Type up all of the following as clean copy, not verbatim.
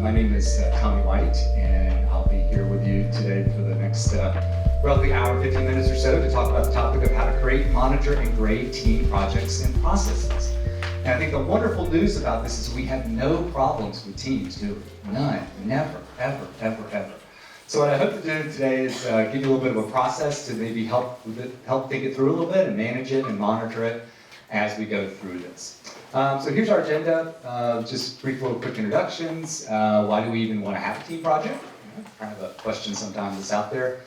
My name is Tommy White, and I'll be here with you today for the next roughly hour, 15 minutes or so to talk about the topic of how to create, monitor, and grade team projects and processes. And I think the wonderful news about this is we have no problems with teams, do we? None, never, ever, ever, ever. So what I hope to do today is give you a little bit of a process to maybe help think it through a little bit and manage it and monitor it as we go through this. So here's our agenda, just brief little quick introductions. Why do we even want to have a team project? Kind of a question sometimes that's out there.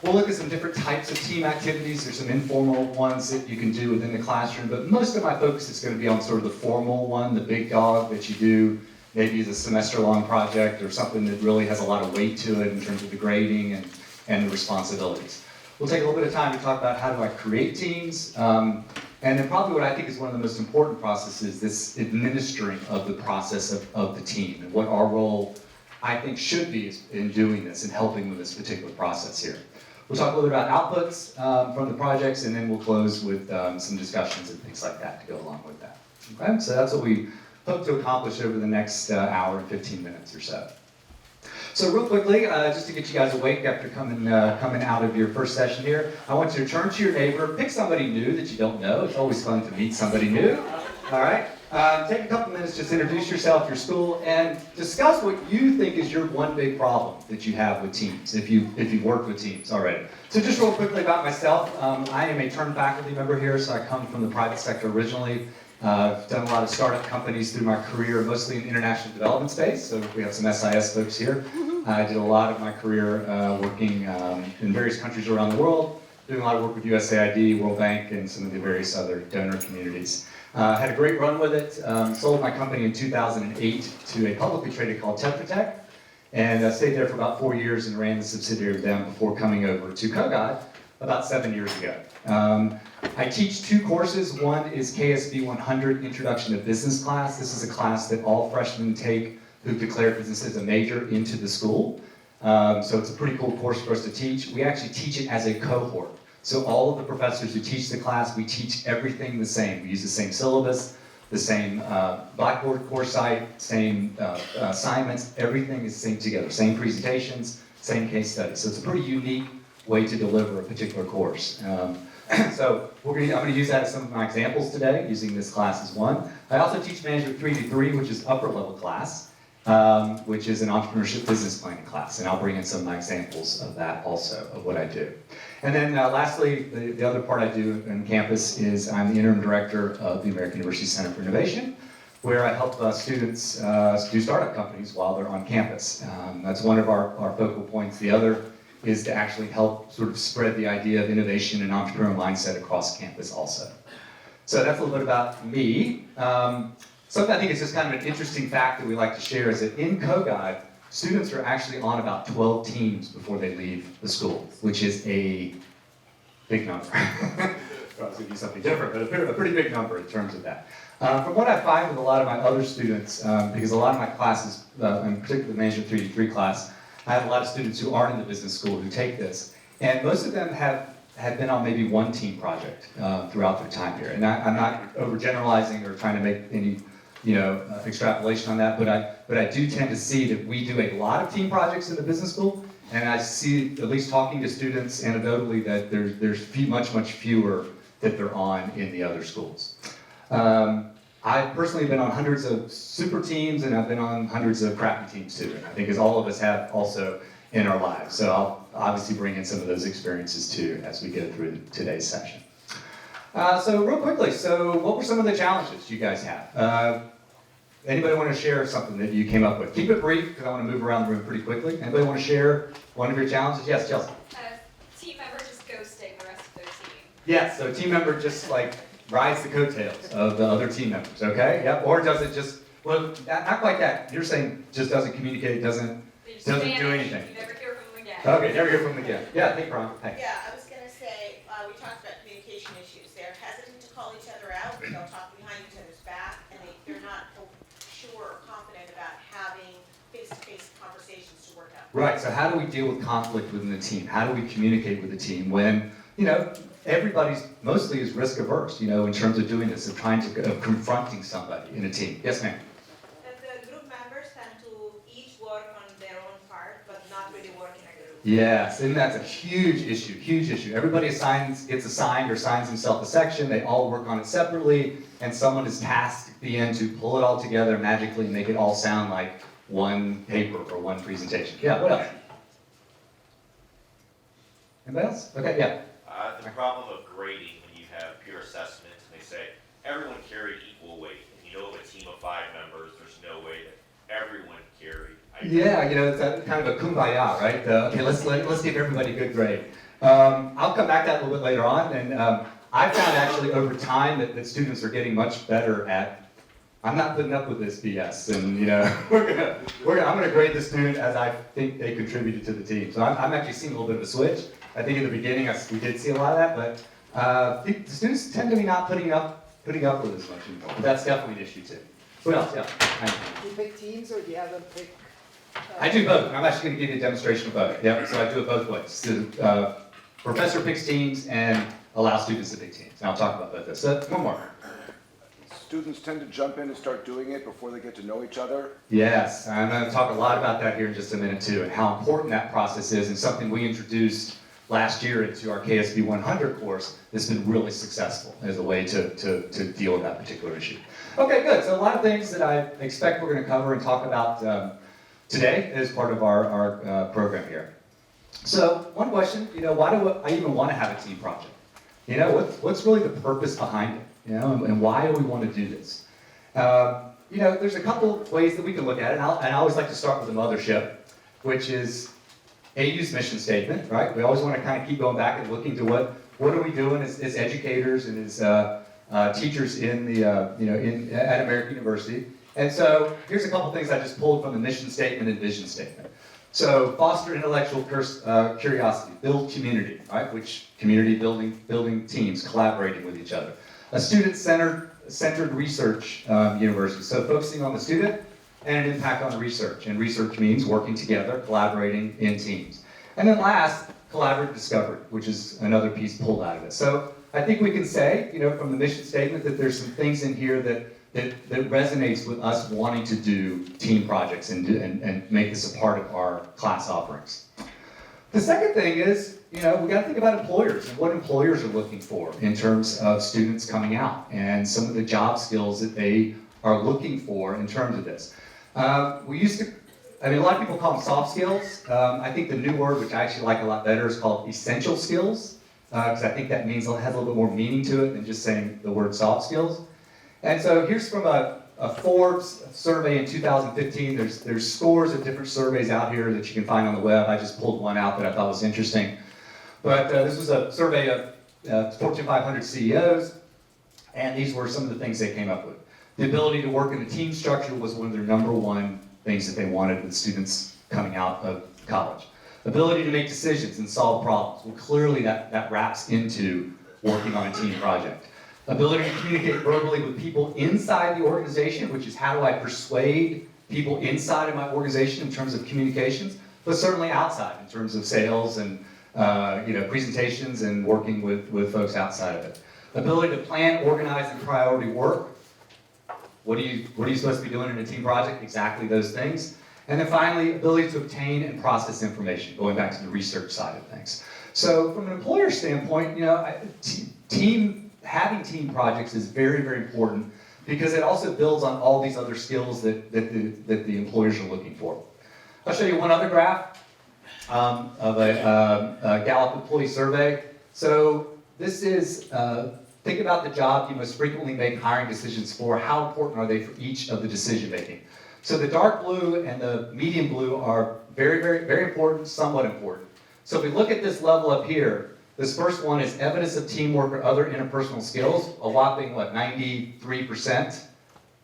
We'll look at some different types of team activities. There's some informal ones that you can do within the classroom, but most of my focus is going to be on sort of the formal one, the big dog that you do maybe as a semester-long project or something that really has a lot of weight to it in terms of the grading and the responsibilities. We'll take a little bit of time to talk about how do I create teams, and then probably what I think is one of the most important processes, this administering of the process of the team, and what our role, I think, should be in doing this and helping with this particular process here. We'll talk a little bit about outputs from the projects, and then we'll close with some discussions and things like that to go along with that. Okay, so that's what we hope to accomplish over the next hour and 15 minutes or so. So real quickly, just to get you guys awake after coming out of your first session here, I want you to turn to your neighbor, pick somebody new that you don't know. It's always fun to meet somebody new. All right? Take a couple minutes, just introduce yourself, your school, and discuss what you think is your one big problem that you have with teams, if you've worked with teams already. So just real quickly about myself, I am a turned faculty member here, so I come from the private sector originally. I've done a lot of startup companies through my career, mostly in international development space, so we have some SIS folks here. I did a lot of my career working in various countries around the world, doing a lot of work with USAID, World Bank, and some of the various other donor communities. Had a great run with it, sold my company in 2008 to a publicly traded called Tetra Tech, and stayed there for about 4 years and ran the subsidiary of them before coming over to Kogod about 7 years ago. I teach 2 courses. One is KSB 100 Introduction to Business class. This is a class that all freshmen take who've declared business as a major into the school. So it's a pretty cool course for us to teach. We actually teach it as a cohort. So all of the professors who teach the class, we teach everything the same. We use the same syllabus, the same Blackboard course site, same assignments, everything is synced together. Same presentations, same case studies. So it's a pretty unique way to deliver a particular course. So I'm going to use that as some of my examples today, using this class as one. I also teach Management 3-3, which is upper level class, which is an entrepreneurship business planning class. And I'll bring in some of my examples of that also, of what I do. And then lastly, the other part I do on campus is I'm the interim director of the American University Center for Innovation, where I help students do startup companies while they're on campus. That's one of our focal points. The other is to actually help sort of spread the idea of innovation and entrepreneurial mindset across campus also. So that's a little bit about me. Something I think is just kind of an interesting fact that we like to share is that in Kogod, students are actually on about 12 teams before they leave the school, which is a big number. Probably be something different, but a pretty big number in terms of that. From what I find with a lot of my other students, because a lot of my classes, in particular the Management 3-3 class, I have a lot of students who aren't in the business school who take this, and most of them have been on maybe one team project throughout their time here. And I'm not overgeneralizing or trying to make any extrapolation on that, but I do tend to see that we do a lot of team projects in the business school, and I see, at least talking to students anecdotally, that there's much fewer that they're on in the other schools. I've personally been on hundreds of super teams, and I've been on hundreds of crappy teams too, and I think as all of us have also in our lives. So I'll obviously bring in some of those experiences too as we go through today's session. So real quickly, so what were some of the challenges you guys have? Anybody want to share something that you came up with? Keep it brief, because I want to move around the room pretty quickly. Anybody want to share one of your challenges? Yes, Chelsea. Team member just ghosting the rest of their team. Yes, so a team member just like rides the coattails of the other team members, okay? Yep. Or does it just, well, not quite that. You're saying just doesn't communicate, doesn't do anything. You never hear from them again. Okay, never hear from them again. Yeah, think Ron. Hey. Yeah, I was going to say, we talked about communication issues. They're hesitant to call each other out. They'll talk behind each other's back, and they're not sure or confident about having face-to-face conversations to work out. Right, so how do we deal with conflict within the team? How do we communicate with the team when, everybody's mostly is risk averse, in terms of doing this, of confronting somebody in a team? Yes, ma'am. That the group members tend to each Yes, and that's a huge issue, huge issue. Everybody gets assigned or assigns himself a section, they all work on it separately, and someone is tasked at the end to pull it all together magically and make it all sound like one paper or one presentation. Yeah, what else? Anybody else? Okay, yeah. The problem of grading when you have peer assessment, and they say everyone carried equal weight. And you know, of a team of 5 members, there's no way that everyone carried. Yeah, it's a kind of a kumbaya, right? Okay, let's give everybody a good grade. I'll come back to that a little bit later on, and I found actually over time that students are getting much better at, I'm not putting up with this BS, and I'm gonna grade the student as I think they contributed to the team. So I'm actually seeing a little bit of a switch. I think in the beginning we did see a lot of that, but the students tend to be not putting up with this much anymore. But that's definitely an issue too. What else? Yeah. Do you pick teams or do you have them pick? I do both. I'm actually going to give you a demonstration of both. Yep. So I do it both ways. The professor picks teams and allows students to pick teams. And I'll talk about both of those. So one more. Students tend to jump in and start doing it before they get to know each other. Yes, I'm going to talk a lot about that here in just a minute too, and how important that process is, and something we introduced last year into our KSB 100 course that's been really successful as a way to deal with that particular issue. Okay, good. So a lot of things that I expect we're going to cover and talk about today as part of our program here. So one question, why do I even want to have a team project? What's really the purpose behind it? And why do we want to do this? There's a couple of ways that we can look at it, and I always like to start with the mothership, which is AU's mission statement, right? We always want to kind of keep going back and looking to what are we doing as educators and as teachers in at American University. And so here's a couple things I just pulled from the mission statement and vision statement. So foster intellectual curiosity, build community, right? Which community building teams, collaborating with each other. A student-centered research university, so focusing on the student and an impact on research. And research means working together, collaborating in teams. And then last, collaborative discovery, which is another piece pulled out of it. So I think we can say, from the mission statement that there's some things in here that resonates with us wanting to do team projects and make this a part of our class offerings. The second thing is, we got to think about employers and what employers are looking for in terms of students coming out and some of the job skills that they are looking for in terms of this. A lot of people call them soft skills. I think the new word, which I actually like a lot better, is called essential skills, because I think that means it has a little bit more meaning to it than just saying the word soft skills. And so here's from a Forbes survey in 2015. There's scores of different surveys out here that you can find on the web. I just pulled one out that I thought was interesting. But this was a survey of Fortune 500 CEOs, and these were some of the things they came up with. The ability to work in a team structure was one of their number one things that they wanted with students coming out of college. Ability to make decisions and solve problems. Well, clearly that wraps into working on a team project. Ability to communicate verbally with people inside the organization, which is how do I persuade people inside of my organization in terms of communications, but certainly outside in terms of sales and presentations and working with folks outside of it. Ability to plan, organize, and priority work. What are you supposed to be doing in a team project? Exactly those things. And then finally, ability to obtain and process information, going back to the research side of things. So from an employer standpoint, having team projects is very, very important because it also builds on all these other skills that the employers are looking for. I'll show you one other graph of a Gallup employee survey. So this is, think about the job you most frequently make hiring decisions for. How important are they for each of the decision making? So the dark blue and the medium blue are very, very, very important, somewhat important. So if we look at this level up here, this first one is evidence of teamwork or other interpersonal skills, a whopping, 93%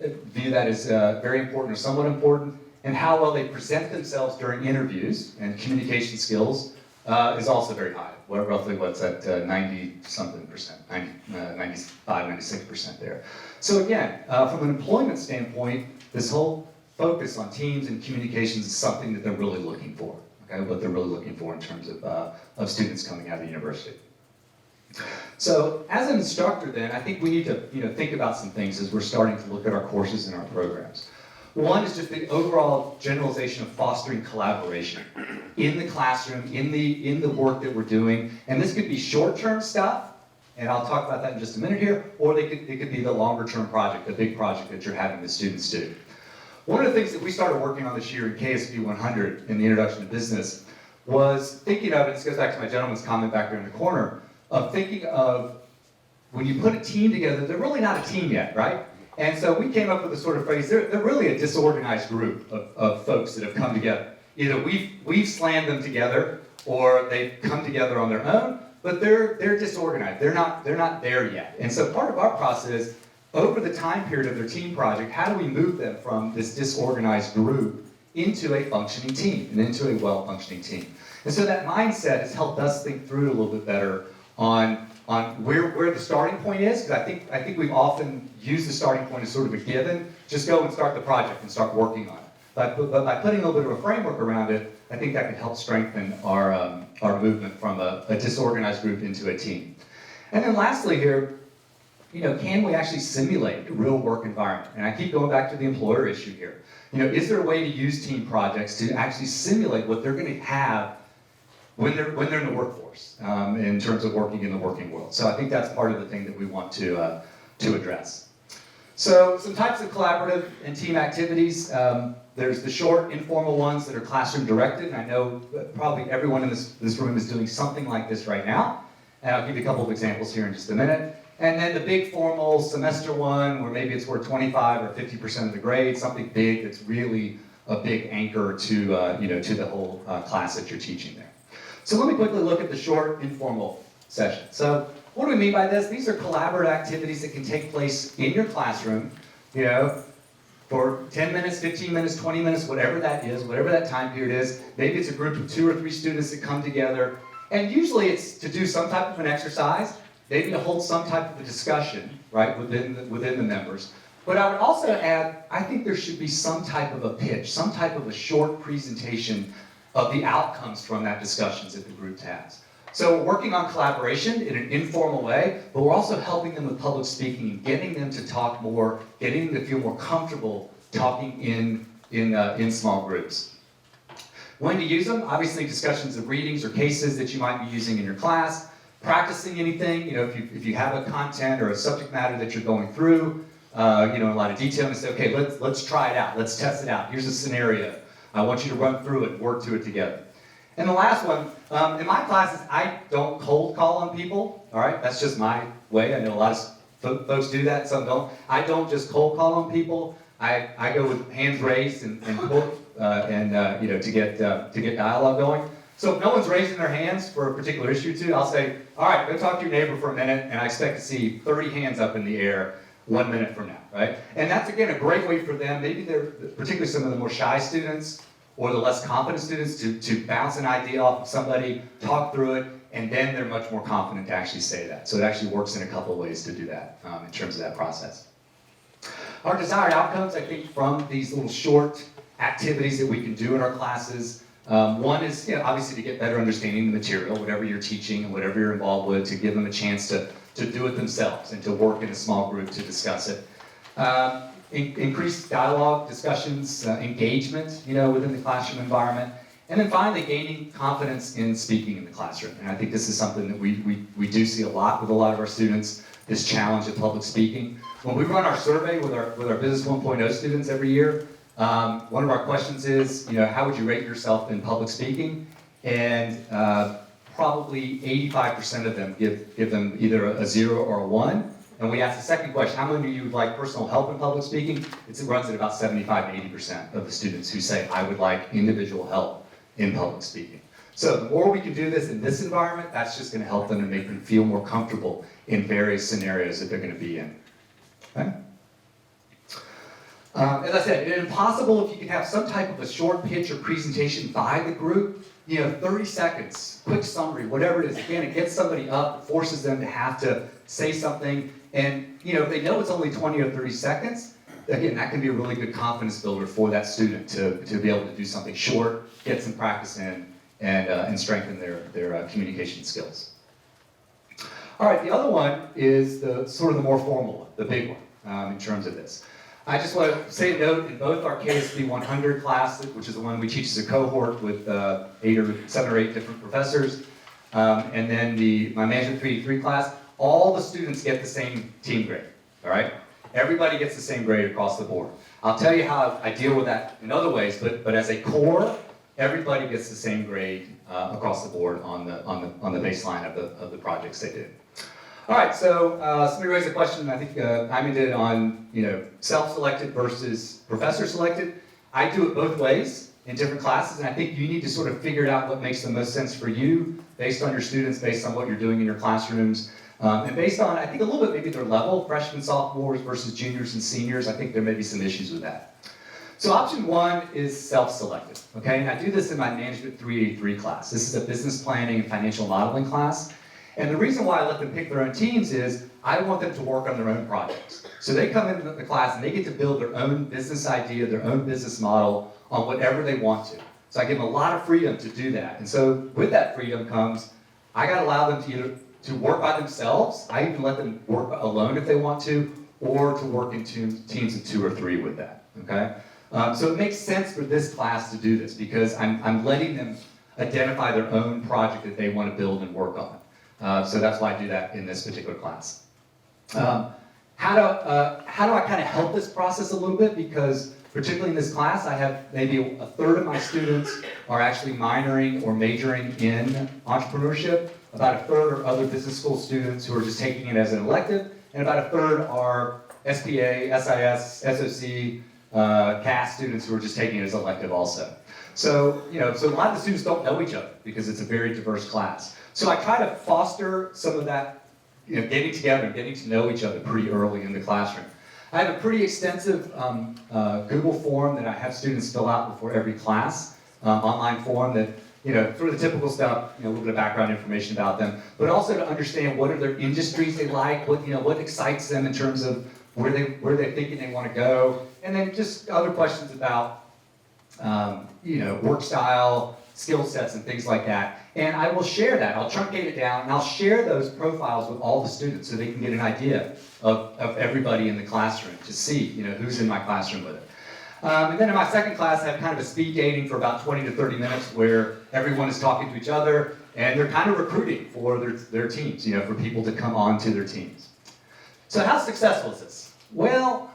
view that as very important or somewhat important, and how well they present themselves during interviews and communication skills is also very high. Roughly what's at 90-something percent, 95, 96% there. So again, from an employment standpoint, this whole focus on teams and communications is something that they're really looking for. Okay, what they're really looking for in terms of students coming out of the university. So as an instructor then, I think we need to think about some things as we're starting to look at our courses and our programs. One is just the overall generalization of fostering collaboration in the classroom, in the work that we're doing. And this could be short-term stuff, and I'll talk about that in just a minute here, or it could be the longer-term project, the big project that you're having the students do. One of the things that we started working on this year in KSP 100 in the Introduction to Business was thinking of, and this goes back to my gentleman's comment back there in the corner, of thinking of when you put a team together, they're really not a team yet, right? And so we came up with a sort of phrase, they're really a disorganized group of folks that have come together. Either we've slammed them together, or they've come together on their own, but they're disorganized. They're not there yet. And so part of our process, over the time period of their team project, how do we move them from this disorganized group into a functioning team and into a well-functioning team? And so that mindset has helped us think through it a little bit better on where the starting point is, because I think we've often used the starting point as sort of a given. Just go and start the project and start working on it. But by putting a little bit of a framework around it, I think that can help strengthen our movement from a disorganized group into a team. And then lastly here, can we actually simulate a real work environment? And I keep going back to the employer issue here. Is there a way to use team projects to actually simulate what they're going to have when they're in the workforce, in terms of working in the working world? So I think that's part of the thing that we want to address. So some types of collaborative and team activities. There's the short, informal ones that are classroom directed. And I know that probably everyone in this room is doing something like this right now. And I'll give you a couple of examples here in just a minute. And then the big formal semester one, where maybe it's worth 25 or 50% of the grade, something big that's really a big anchor to the whole class that you're teaching there. So let me quickly look at the short, informal session. So what do we mean by this? These are collaborative activities that can take place in your classroom, for 10 minutes, 15 minutes, 20 minutes, whatever that is, whatever that time period is. Maybe it's a group of 2 or 3 students that come together. And usually it's to do some type of an exercise, maybe to hold some type of a discussion, right, within the members. But I would also add, I think there should be some type of a pitch, some type of a short presentation of the outcomes from that discussions that the group has. So we're working on collaboration in an informal way, but we're also helping them with public speaking and getting them to talk more, getting them to feel more comfortable talking in small groups. When to use them? Obviously discussions of readings or cases that you might be using in your class. Practicing anything, if you have a content or a subject matter that you're going through, in a lot of detail, and say, okay, let's try it out, let's test it out. Here's a scenario. I want you to run through it, work through it together. And the last one, in my classes, I don't cold call on people, all right? That's just my way. I know a lot of folks do that, some don't. I don't just cold call on people. I go with hands raised and to get dialogue going. So if no one's raising their hands for a particular issue too, I'll say, all right, go talk to your neighbor for a minute, and I expect to see 30 hands up in the air 1 minute from now, right? And that's, again, a great way for them, maybe they're, particularly some of the more shy students or the less confident students, to bounce an idea off of somebody, talk through it, and then they're much more confident to actually say that. So it actually works in a couple of ways to do that in terms of that process. Our desired outcomes, I think, from these little short activities that we can do in our classes, one is, obviously to get better understanding the material, whatever you're teaching and whatever you're involved with, to give them a chance to do it themselves and to work in a small group to discuss it. Increased dialogue, discussions, engagement, within the classroom environment. And then finally, gaining confidence in speaking in the classroom. And I think this is something that we do see a lot with a lot of our students, this challenge of public speaking. When we run our survey with our Business 1.0 students every year, one of our questions is, how would you rate yourself in public speaking? And probably 85% of them give them either a 0 or a 1. And we ask the second question, how many of you would like personal help in public speaking? It runs at about 75 to 80% of the students who say, I would like individual help in public speaking. So the more we can do this in this environment, that's just going to help them and make them feel more comfortable in various scenarios that they're going to be in. Okay? As I said, it's impossible if you can have some type of a short pitch or presentation by the group, 30 seconds, quick summary, whatever it is. Again, it gets somebody up, it forces them to have to say something. And if they know it's only 20 or 30 seconds, again, that can be a really good confidence builder for that student to be able to do something short, get some practice in, and strengthen their communication skills. All right, the other one is the more formal one, the big one in terms of this. I just want to say a note, in both our KSB 100 class, which is the one we teach as a cohort with 7 or 8 different professors, and then my Management 383 class, all the students get the same team grade, all right? Everybody gets the same grade across the board. I'll tell you how I deal with that in other ways, but as a core, everybody gets the same grade across the board on the baseline of the projects they did. All right, so somebody raised a question, I think Iman did, on self-selected versus professor-selected. I do it both ways in different classes, and I think you need to sort of figure out what makes the most sense for you based on your students, based on what you're doing in your classrooms, and based on, I think, a little bit maybe their level, freshmen, sophomores versus juniors and seniors. I think there may be some issues with that. So option 1 is self-selected, okay? And I do this in my Management 383 class. This is a business planning and financial modeling class. And the reason why I let them pick their own teams is I want them to work on their own projects. So they come into the class and they get to build their own business idea, their own business model on whatever they want to. So I give them a lot of freedom to do that. And so with that freedom comes, I gotta allow them to either to work by themselves, I even let them work alone if they want to, or to work in teams of 2 or 3 with that, okay? So it makes sense for this class to do this because I'm letting them identify their own project that they want to build and work on. So that's why I do that in this particular class. How do I kind of help this process a little bit? Because particularly in this class, I have maybe a third of my students are actually minoring or majoring in entrepreneurship. About a third are other business school students who are just taking it as an elective, and about a third are SPA, SIS, SOC, CAS students who are just taking it as elective also. So, so a lot of the students don't know each other because it's a very diverse class. So I try to foster some of that, getting together and getting to know each other pretty early in the classroom. I have a pretty extensive Google form that I have students fill out before every class, online form that, sort of the typical stuff, a little bit of background information about them, but also to understand what are their industries they like, what excites them in terms of where they're thinking they want to go, and then just other questions about, work style, skill sets, and things like that. And I will share that. I'll truncate it down, and I'll share those profiles with all the students so they can get an idea of everybody in the classroom to see, who's in my classroom with it. And then in my second class, I have kind of a speed dating for about 20 to 30 minutes where everyone is talking to each other, and they're kind of recruiting for their teams, for people to come on to their teams. So how successful is this? Well,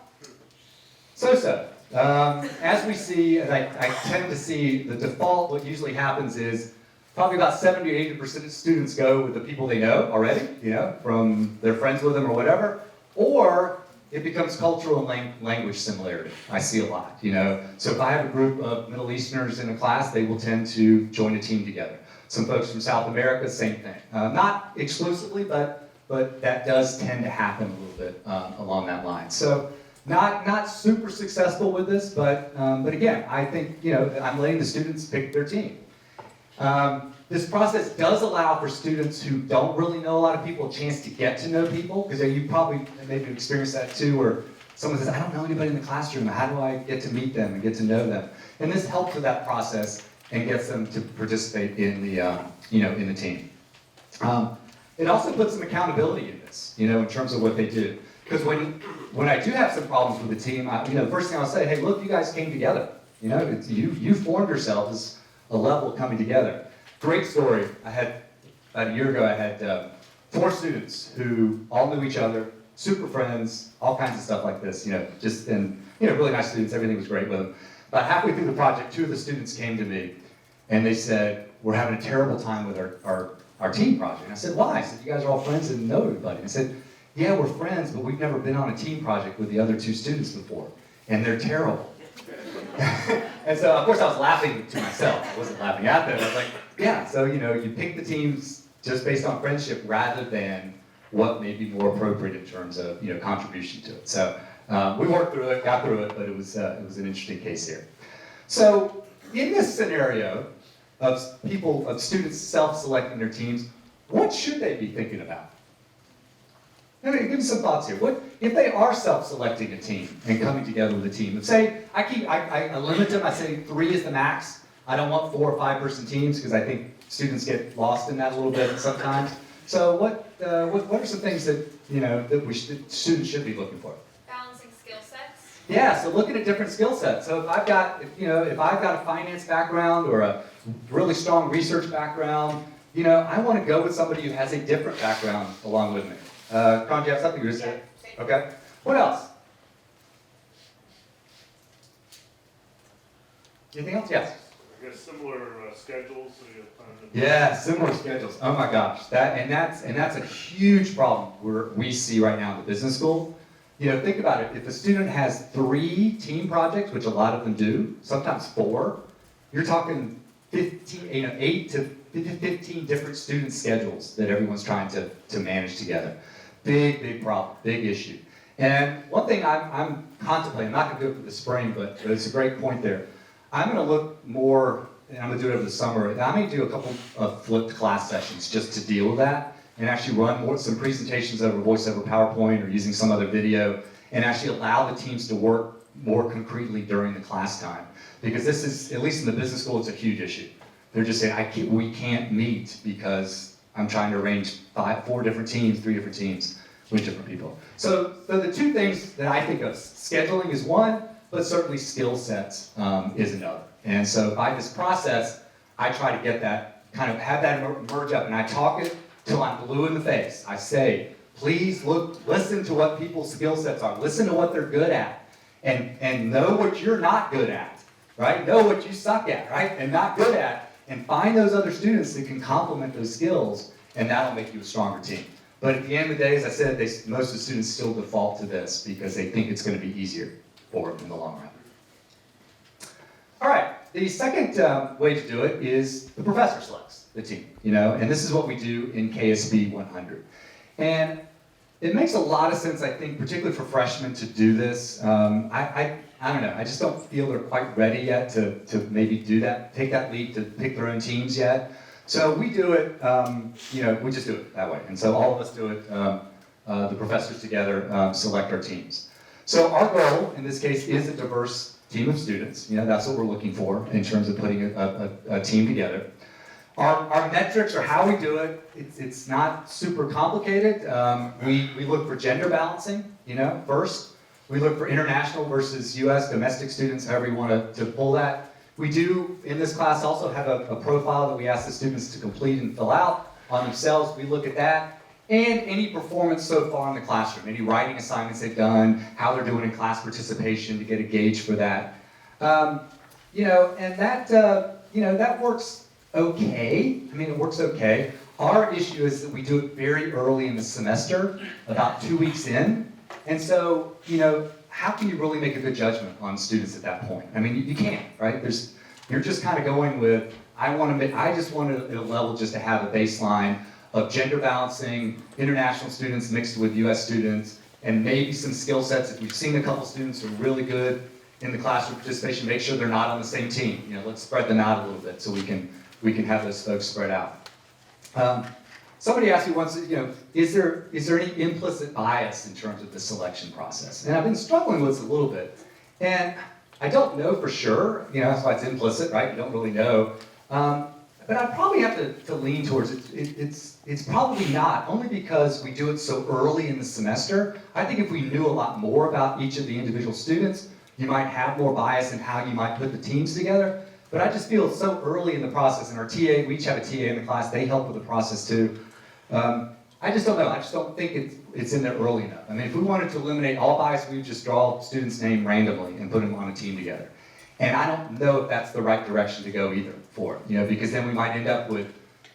so-so. As we see, and I tend to see the default, what usually happens is probably about 70 or 80% of students go with the people they know already, from their friends with them or whatever, or it becomes cultural and language similarity. I see a lot, So if I have a group of Middle Easterners in a class, they will tend to join a team together. Some folks from South America, same thing. Not exclusively, but that does tend to happen a little bit along that line. So not super successful with this, but again, I think I'm letting the students pick their team. This process does allow for students who don't really know a lot of people a chance to get to know people, because you probably maybe experienced that too, where someone says, I don't know anybody in the classroom, how do I get to meet them and get to know them? And this helps with that process and gets them to participate in the, in the team. It also puts some accountability in this, in terms of what they do. Because when I do have some problems with the team, the first thing I'll say, hey, look, you guys came together. You formed yourselves as a level coming together. Great story. About a year ago, I had 4 students who all knew each other, super friends, all kinds of stuff like this, really nice students, everything was great with them. About halfway through the project, 2 of the students came to me and they said, we're having a terrible time with our team project. And I said, why? I said, you guys are all friends and know everybody. And I said, yeah, we're friends, but we've never been on a team project with the other 2 students before, and they're terrible. And so, of course, I was laughing to myself. I wasn't laughing at them. I was like, yeah, so, you pick the teams just based on friendship rather than what may be more appropriate in terms of, contribution to it. So we worked through it, got through it, but it was an interesting case here. So in this scenario of students self-selecting their teams, what should they be thinking about? Give me some thoughts here. What if they are self-selecting a team and coming together with a team? Let's say I limit them. I say 3 is the max. I don't want 4 or 5 person teams because I think students get lost in that a little bit sometimes. So what are some things that that students should be looking for? Balancing skill sets. Yeah, so looking at different skill sets. So if I've got a finance background or a really strong research background, I want to go with somebody who has a different background along with me. Con, do you have something to say? Okay. What else? Anything else? Yes. I guess similar schedules, so you have time to. Yeah, similar schedules. Oh my gosh, that's a huge problem we see right now in the business school. Think about it. If a student has 3 team projects, which a lot of them do, sometimes 4, you're talking 15, 8 to 15 different student schedules that everyone's trying to manage together. Big problem, big issue. And one thing I'm contemplating, I'm not going to do it for the spring, but it's a great point there. I'm going to look more, and I'm going to do it over the summer, I'm going to do a couple of flipped class sessions just to deal with that, and actually run some presentations over voice over PowerPoint or using some other video, and actually allow the teams to work more concretely during the class time. Because this is, at least in the business school, it's a huge issue. They're just saying, we can't meet because I'm trying to arrange 4 different teams, 3 different teams with different people. So the 2 things that I think of, scheduling is one, but certainly skill sets is another. And so by this process, I try to get that, kind of have that merge up, and I talk it till I'm blue in the face. I say, please listen to what people's skill sets are. Listen to what they're good at, and know what you're not good at, right? Know what you suck at, right? And not good at, and find those other students that can complement those skills, and that'll make you a stronger team. But at the end of the day, as I said, most of the students still default to this because they think it's going to be easier for them in the long run. All right, the second way to do it is the professor selects the team, and this is what we do in KSB 100. And it makes a lot of sense, I think, particularly for freshmen to do this. I don't know, I just don't feel they're quite ready yet to maybe do that, take that leap to pick their own teams yet. So we do it, we just do it that way. And so all of us do it, the professors together select our teams. So our goal, in this case, is a diverse team of students. That's what we're looking for in terms of putting a team together. Our metrics are how we do it. It's not super complicated. We look for gender balancing, first. We look for international versus U.S. domestic students, however you want to pull that. We do, in this class, also have a profile that we ask the students to complete and fill out on themselves. We look at that. And any performance so far in the classroom, any writing assignments they've done, how they're doing in class participation to get a gauge for that. And that works okay. I mean, it works okay. Our issue is that we do it very early in the semester, about 2 weeks in. And so, how can you really make a good judgment on students at that point? I mean, you can't, right? You're just kind of going with, I just want at a level just to have a baseline of gender balancing, international students mixed with US students, and maybe some skill sets. If we've seen a couple students who are really good in the classroom participation, make sure they're not on the same team. Let's spread them out a little bit so we can have those folks spread out. Somebody asked me once, is there any implicit bias in terms of the selection process? And I've been struggling with this a little bit. And I don't know for sure, that's why it's implicit, right? You don't really know. But I'd probably have to lean towards it. It's probably not, only because we do it so early in the semester. I think if we knew a lot more about each of the individual students, you might have more bias in how you might put the teams together. But I just feel so early in the process, and our TA, we each have a TA in the class, they help with the process too. I just don't know, I just don't think it's in there early enough. I mean, if we wanted to eliminate all bias, we would just draw students' name randomly and put them on a team together. And I don't know if that's the right direction to go either for it, because then we might end up with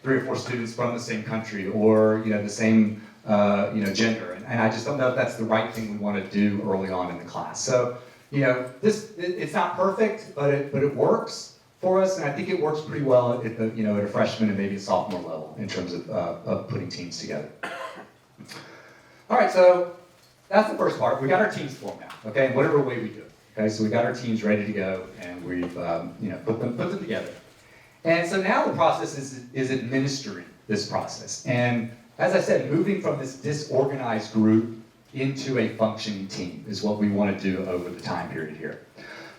3 or 4 students from the same country or, the same, gender. And I just don't know if that's the right thing we want to do early on in the class. So, it's not perfect, but it works for us, and I think it works pretty well at a freshman and maybe a sophomore level in terms of putting teams together. All right, so that's the first part. We got our teams formed now, okay, in whatever way we do it. Okay, so we got our teams ready to go, and we've put them together. And so now the process is administering this process. And as I said, moving from this disorganized group into a functioning team is what we want to do over the time period here.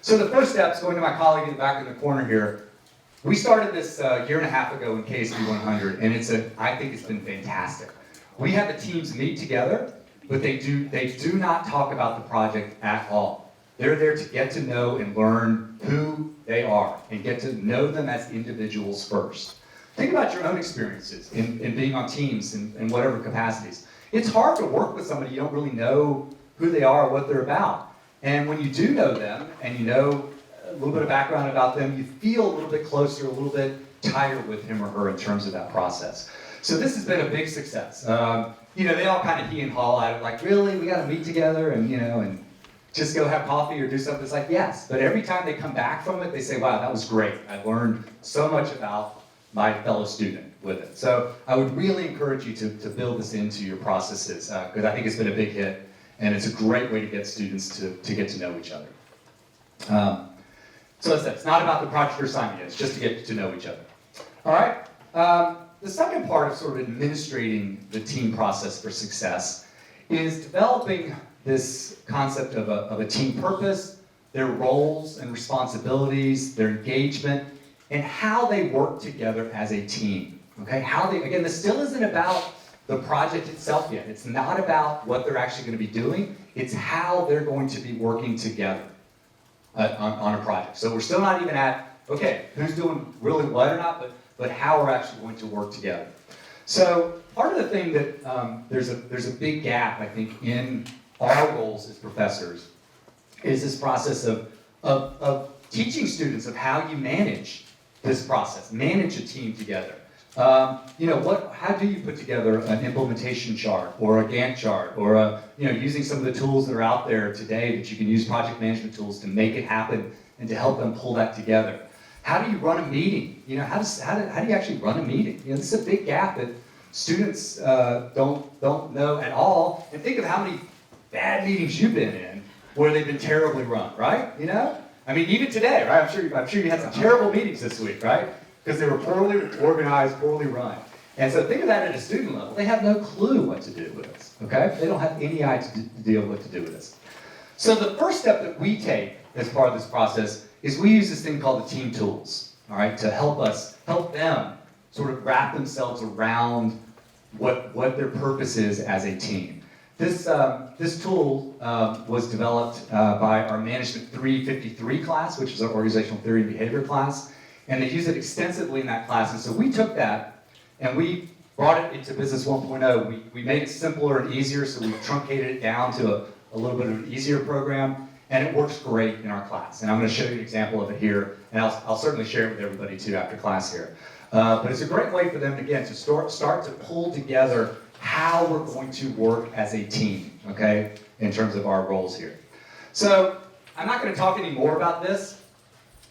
So the first step is going to my colleague in the back in the corner here. We started this a year and a half ago in KSB 100, and I think it's been fantastic. We have the teams meet together, but they do not talk about the project at all. They're there to get to know and learn who they are and get to know them as individuals first. Think about your own experiences in being on teams in whatever capacities. It's hard to work with somebody you don't really know who they are or what they're about. And when you do know them and you know a little bit of background about them, you feel a little bit closer, a little bit tighter with him or her in terms of that process. So this has been a big success. They all kind of he and haw at it, like, really, we got to meet together and just go have coffee or do something. It's like, yes. But every time they come back from it, they say, wow, that was great. I learned so much about my fellow student with it. So I would really encourage you to build this into your processes, because I think it's been a big hit, and it's a great way to get students to get to know each other. So as I said, it's not about the project or assignment yet, it's just to get to know each other. All right? The second part of sort of administrating the team process for success is developing this concept of a team purpose, their roles and responsibilities, their engagement, and how they work together as a team. Okay? Again, this still isn't about the project itself yet. It's not about what they're actually going to be doing. It's how they're going to be working together on a project. So we're still not even at, okay, who's doing really what or not, but how we're actually going to work together. So part of the thing that there's a big gap, I think, in our roles as professors is this process of teaching students of how you manage this process, manage a team together. How do you put together an implementation chart or a Gantt chart or using some of the tools that are out there today that you can use project management tools to make it happen and to help them pull that together. How do you run a meeting? How do you actually run a meeting? This is a big gap that students don't know at all. And think of how many bad meetings you've been in where they've been terribly run, right? I mean, even today, right? I'm sure you had some terrible meetings this week, right? Because they were poorly organized, poorly run. And so think of that at a student level. They have no clue what to do with this, okay? They don't have any idea what to do with this. So the first step that we take as part of this process is we use this thing called the team tools, all right, to help them sort of wrap themselves around what their purpose is as a team. This tool was developed by our Management 353 class, which is our organizational theory and behavior class, and they use it extensively in that class. And so we took that and we brought it into Business 1.0. We made it simpler and easier, so we truncated it down to a little bit of an easier program, and it works great in our class. And I'm going to show you an example of it here, and I'll certainly share it with everybody too after class here. But it's a great way for them, again, to start to pull together how we're going to work as a team, okay, in terms of our roles here. So I'm not going to talk any more about this,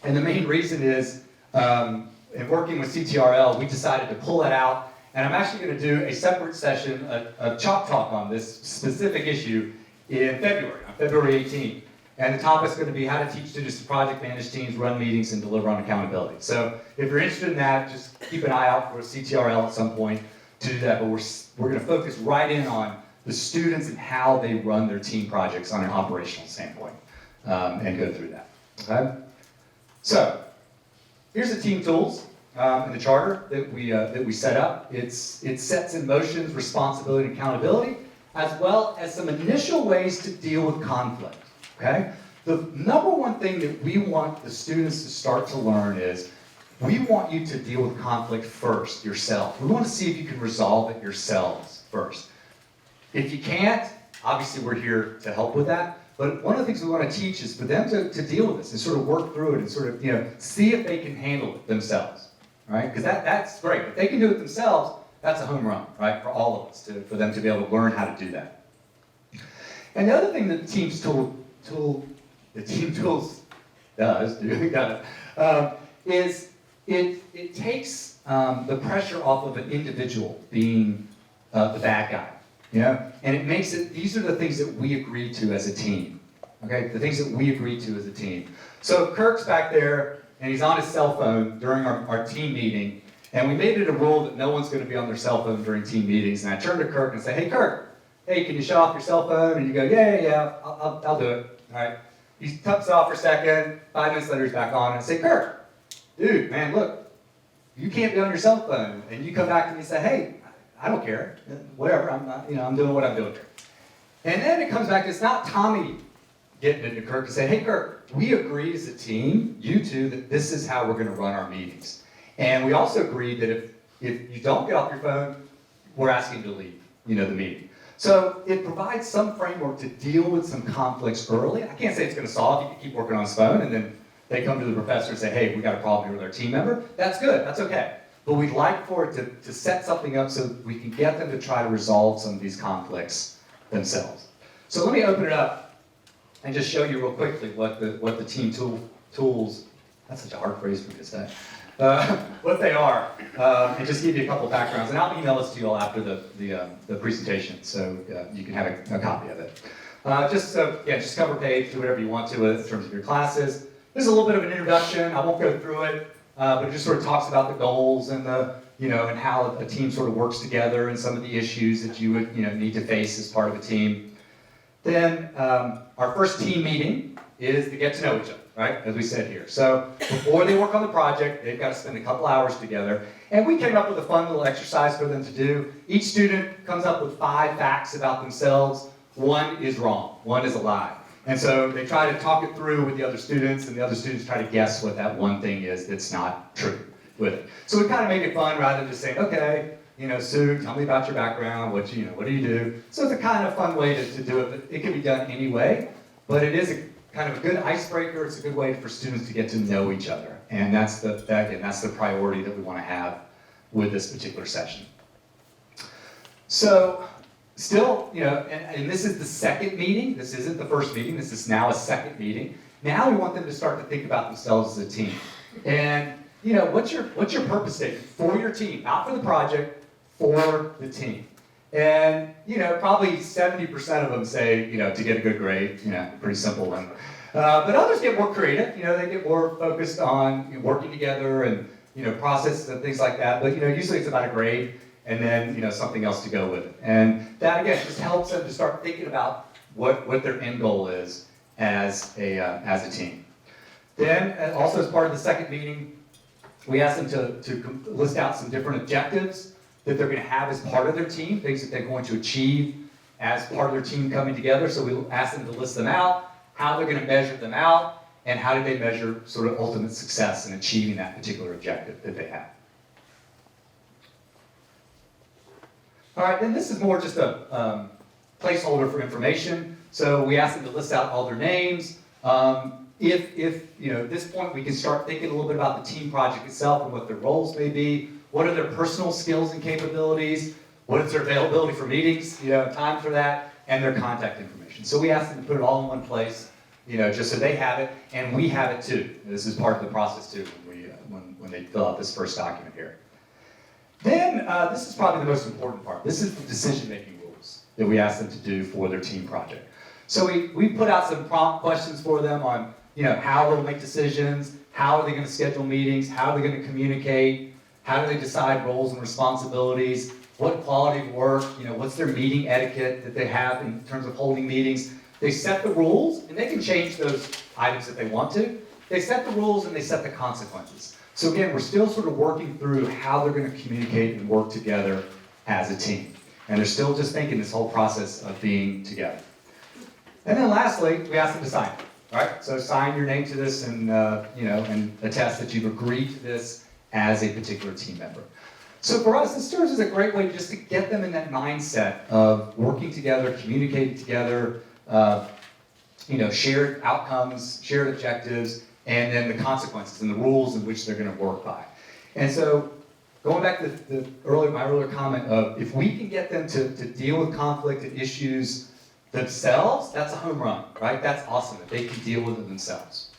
and the main reason is in working with CTRL, we decided to pull it out, and I'm actually going to do a separate session, a chalk talk on this specific issue in February, on February 18th. And the topic's going to be how to teach students to project manage teams, run meetings, and deliver on accountability. So if you're interested in that, just keep an eye out for a CTRL at some point to do that. But we're going to focus right in on the students and how they run their team projects on an operational standpoint and go through that. Okay? So here's the team tools in the charter that we set up. It sets in motions responsibility and accountability, as well as some initial ways to deal with conflict. Okay? The number one thing that we want the students to start to learn is we want you to deal with conflict first, yourself. We want to see if you can resolve it yourselves first. If you can't, obviously we're here to help with that. But one of the things we want to teach is for them to deal with this and sort of work through it and sort of, see if they can handle it themselves. Right? Because that's great. If they can do it themselves, that's a home run, right? For all of us, for them to be able to learn how to do that. And the other thing that the team tools does is it takes the pressure off of an individual being the bad guy, and it makes it, these are the things that we agree to as a team, okay, the things that we agree to as a team. So Kirk's back there, and he's on his cell phone during our team meeting, and we made it a rule that no one's going to be on their cell phone during team meetings, and I turned to Kirk and say, hey Kirk, hey, can you shut off your cell phone? And you go, yeah, I'll do it, all right. He tucks off for a second, 5 minutes later he's back on, and I say, Kirk, dude, man, look, you can't be on your cell phone. And you come back to me and say, hey, I don't care, whatever, I'm doing what I'm doing here. And then it comes back, it's not Tommy getting into Kirk and saying, hey Kirk, we agreed as a team, you two, that this is how we're gonna run our meetings. And we also agreed that if you don't get off your phone, we're asking you to leave, the meeting. So it provides some framework to deal with some conflicts early. I can't say it's gonna solve, you can keep working on his phone, and then they come to the professor and say, hey, we got a problem here with our team member. That's good, that's okay. But we'd like for it to set something up so we can get them to try to resolve some of these conflicts themselves. So let me open it up and just show you real quickly what the team tools, that's such a hard phrase for me to say, what they are, and just give you a couple backgrounds. And I'll email this to you all after the presentation, so you can have a copy of it. Just cover page, do whatever you want to with it in terms of your classes. There's a little bit of an introduction. I won't go through it, but it just sort of talks about the goals and and how a team sort of works together and some of the issues that you would need to face as part of a team. Then our first team meeting is to get to know each other, right? As we said here. So before they work on the project, they've got to spend a couple hours together. And we came up with a fun little exercise for them to do. Each student comes up with 5 facts about themselves. 1 is wrong, 1 is a lie. And so they try to talk it through with the other students, and the other students try to guess what that one thing is that's not true with it. So we kind of make it fun rather than just saying, okay, Sue, tell me about your background, what do you do? So it's a kind of fun way to do it, but it can be done anyway, but it is a kind of a good icebreaker. It's a good way for students to get to know each other. And that's the priority that we want to have with this particular session. So, still, and this is the second meeting. This isn't the first meeting. This is now a second meeting. Now we want them to start to think about themselves as a team. And, what's your purpose statement for your team? Not for the project, for the team. And, probably 70% of them say, to get a good grade, pretty simple one. But others get more creative. They get more focused on working together and, processes and things like that. But, usually it's about a grade and then, something else to go with it. And that, again, just helps them to start thinking about what their end goal is as a team. Then, also as part of the second meeting, we asked them to list out some different objectives that they're going to have as part of their team, things that they're going to achieve as part of their team coming together. So we asked them to list them out, how they're going to measure them out, and how do they measure sort of ultimate success in achieving that particular objective that they have. All right, then this is more just a placeholder for information. So we asked them to list out all their names. If at this point we can start thinking a little bit about the team project itself and what their roles may be. What are their personal skills and capabilities? What is their availability for meetings? Time for that, and their contact information. So we asked them to put it all in one place, just so they have it and we have it too. This is part of the process too when they fill out this first document here. Then this is probably the most important part. This is the decision-making rules that we asked them to do for their team project. So we put out some prompt questions for them on how they'll make decisions, how are they going to schedule meetings, how are they going to communicate, how do they decide roles and responsibilities, what quality of work, what's their meeting etiquette that they have in terms of holding meetings. They set the rules, and they can change those items if they want to. They set the rules and they set the consequences. So again, we're still sort of working through how they're going to communicate and work together as a team. And they're still just thinking this whole process of being together. And then lastly, we asked them to sign. All right, so sign your name to this and and attest that you've agreed to this as a particular team member. So for us, this serves as a great way just to get them in that mindset of working together, communicating together, shared outcomes, shared objectives, and then the consequences and the rules in which they're going to work by. And so going back to my earlier comment of if we can get them to deal with conflict and issues themselves, that's a home run, right? That's awesome that they can deal with it themselves.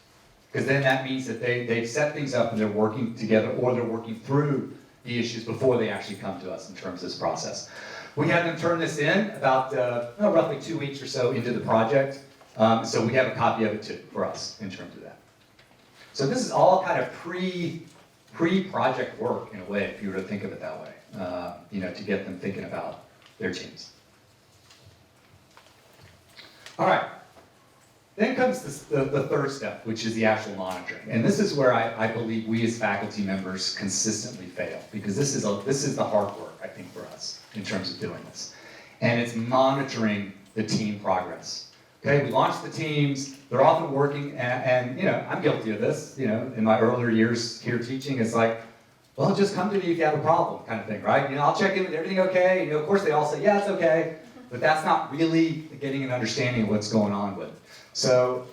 Because then that means that they've set things up and they're working together or they're working through the issues before they actually come to us in terms of this process. We had them turn this in about roughly 2 weeks or so into the project. So we have a copy of it too for us in terms of that. So this is all kind of pre-project work in a way, if you were to think of it that way, to get them thinking about their teams. All right. Then comes the third step, which is the actual monitoring. And this is where I believe we as faculty members consistently fail, because this is the hard work, I think, for us in terms of doing this. And it's monitoring the team progress. Okay, we launch the teams, they're often working, and you know, I'm guilty of this, you know, in my earlier years here teaching, it's like, well, just come to me if you have a problem, kind of thing, right? You know, I'll check in with everything okay, you know, of course they all say, yeah, it's okay, but that's not really getting an understanding of what's going on with it. So,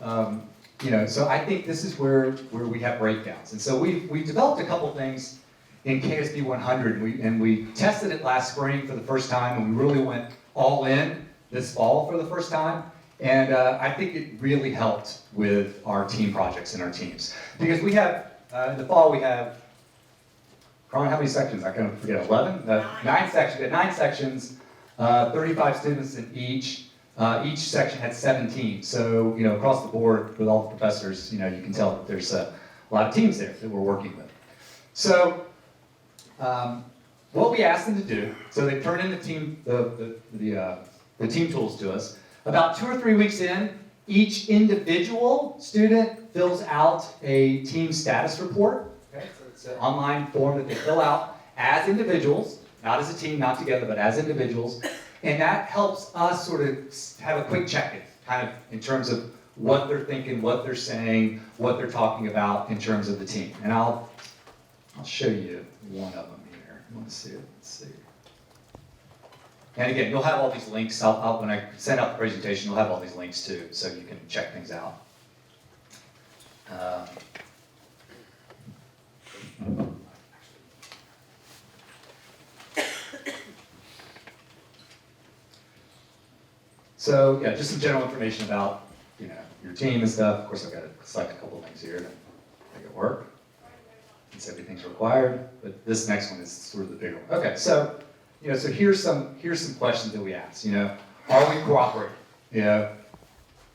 you know, so I think this is where we have breakdowns. And so we developed a couple things in KSB 100, and we tested it last spring for the first time, and we really went all in this fall for the first time. And I think it really helped with our team projects and our teams. Because we have, in the fall we have, Ron, how many sections? I kind of forget, 11? 9 sections. We had 9 sections, 35 students in each. Each section had 17. So, you know, across the board with all the professors, you know, you can tell that there's a lot of teams there that we're working with. So, what we asked them to do, so they turned in the team tools to us. About 2 or 3 weeks in, each individual student fills out a team status report. Okay, so it's an online form that they fill out as individuals, not as a team, not together, but as individuals. And that helps us sort of have a quick check-in, kind of in terms of what they're thinking, what they're saying, what they're talking about in terms of the team. And I'll show you one of them here. You want to see it? Let's see. And again, you'll have all these links. When I send out the presentation, you'll have all these links too, so you can check things out. So yeah, just some general information about, you know, your team and stuff. Of course, I've got to select a couple of things here to make it work. Since everything's required, but this next one is sort of the bigger one. Okay, so you know, so here's some questions that we ask. You know, are we cooperating? You know,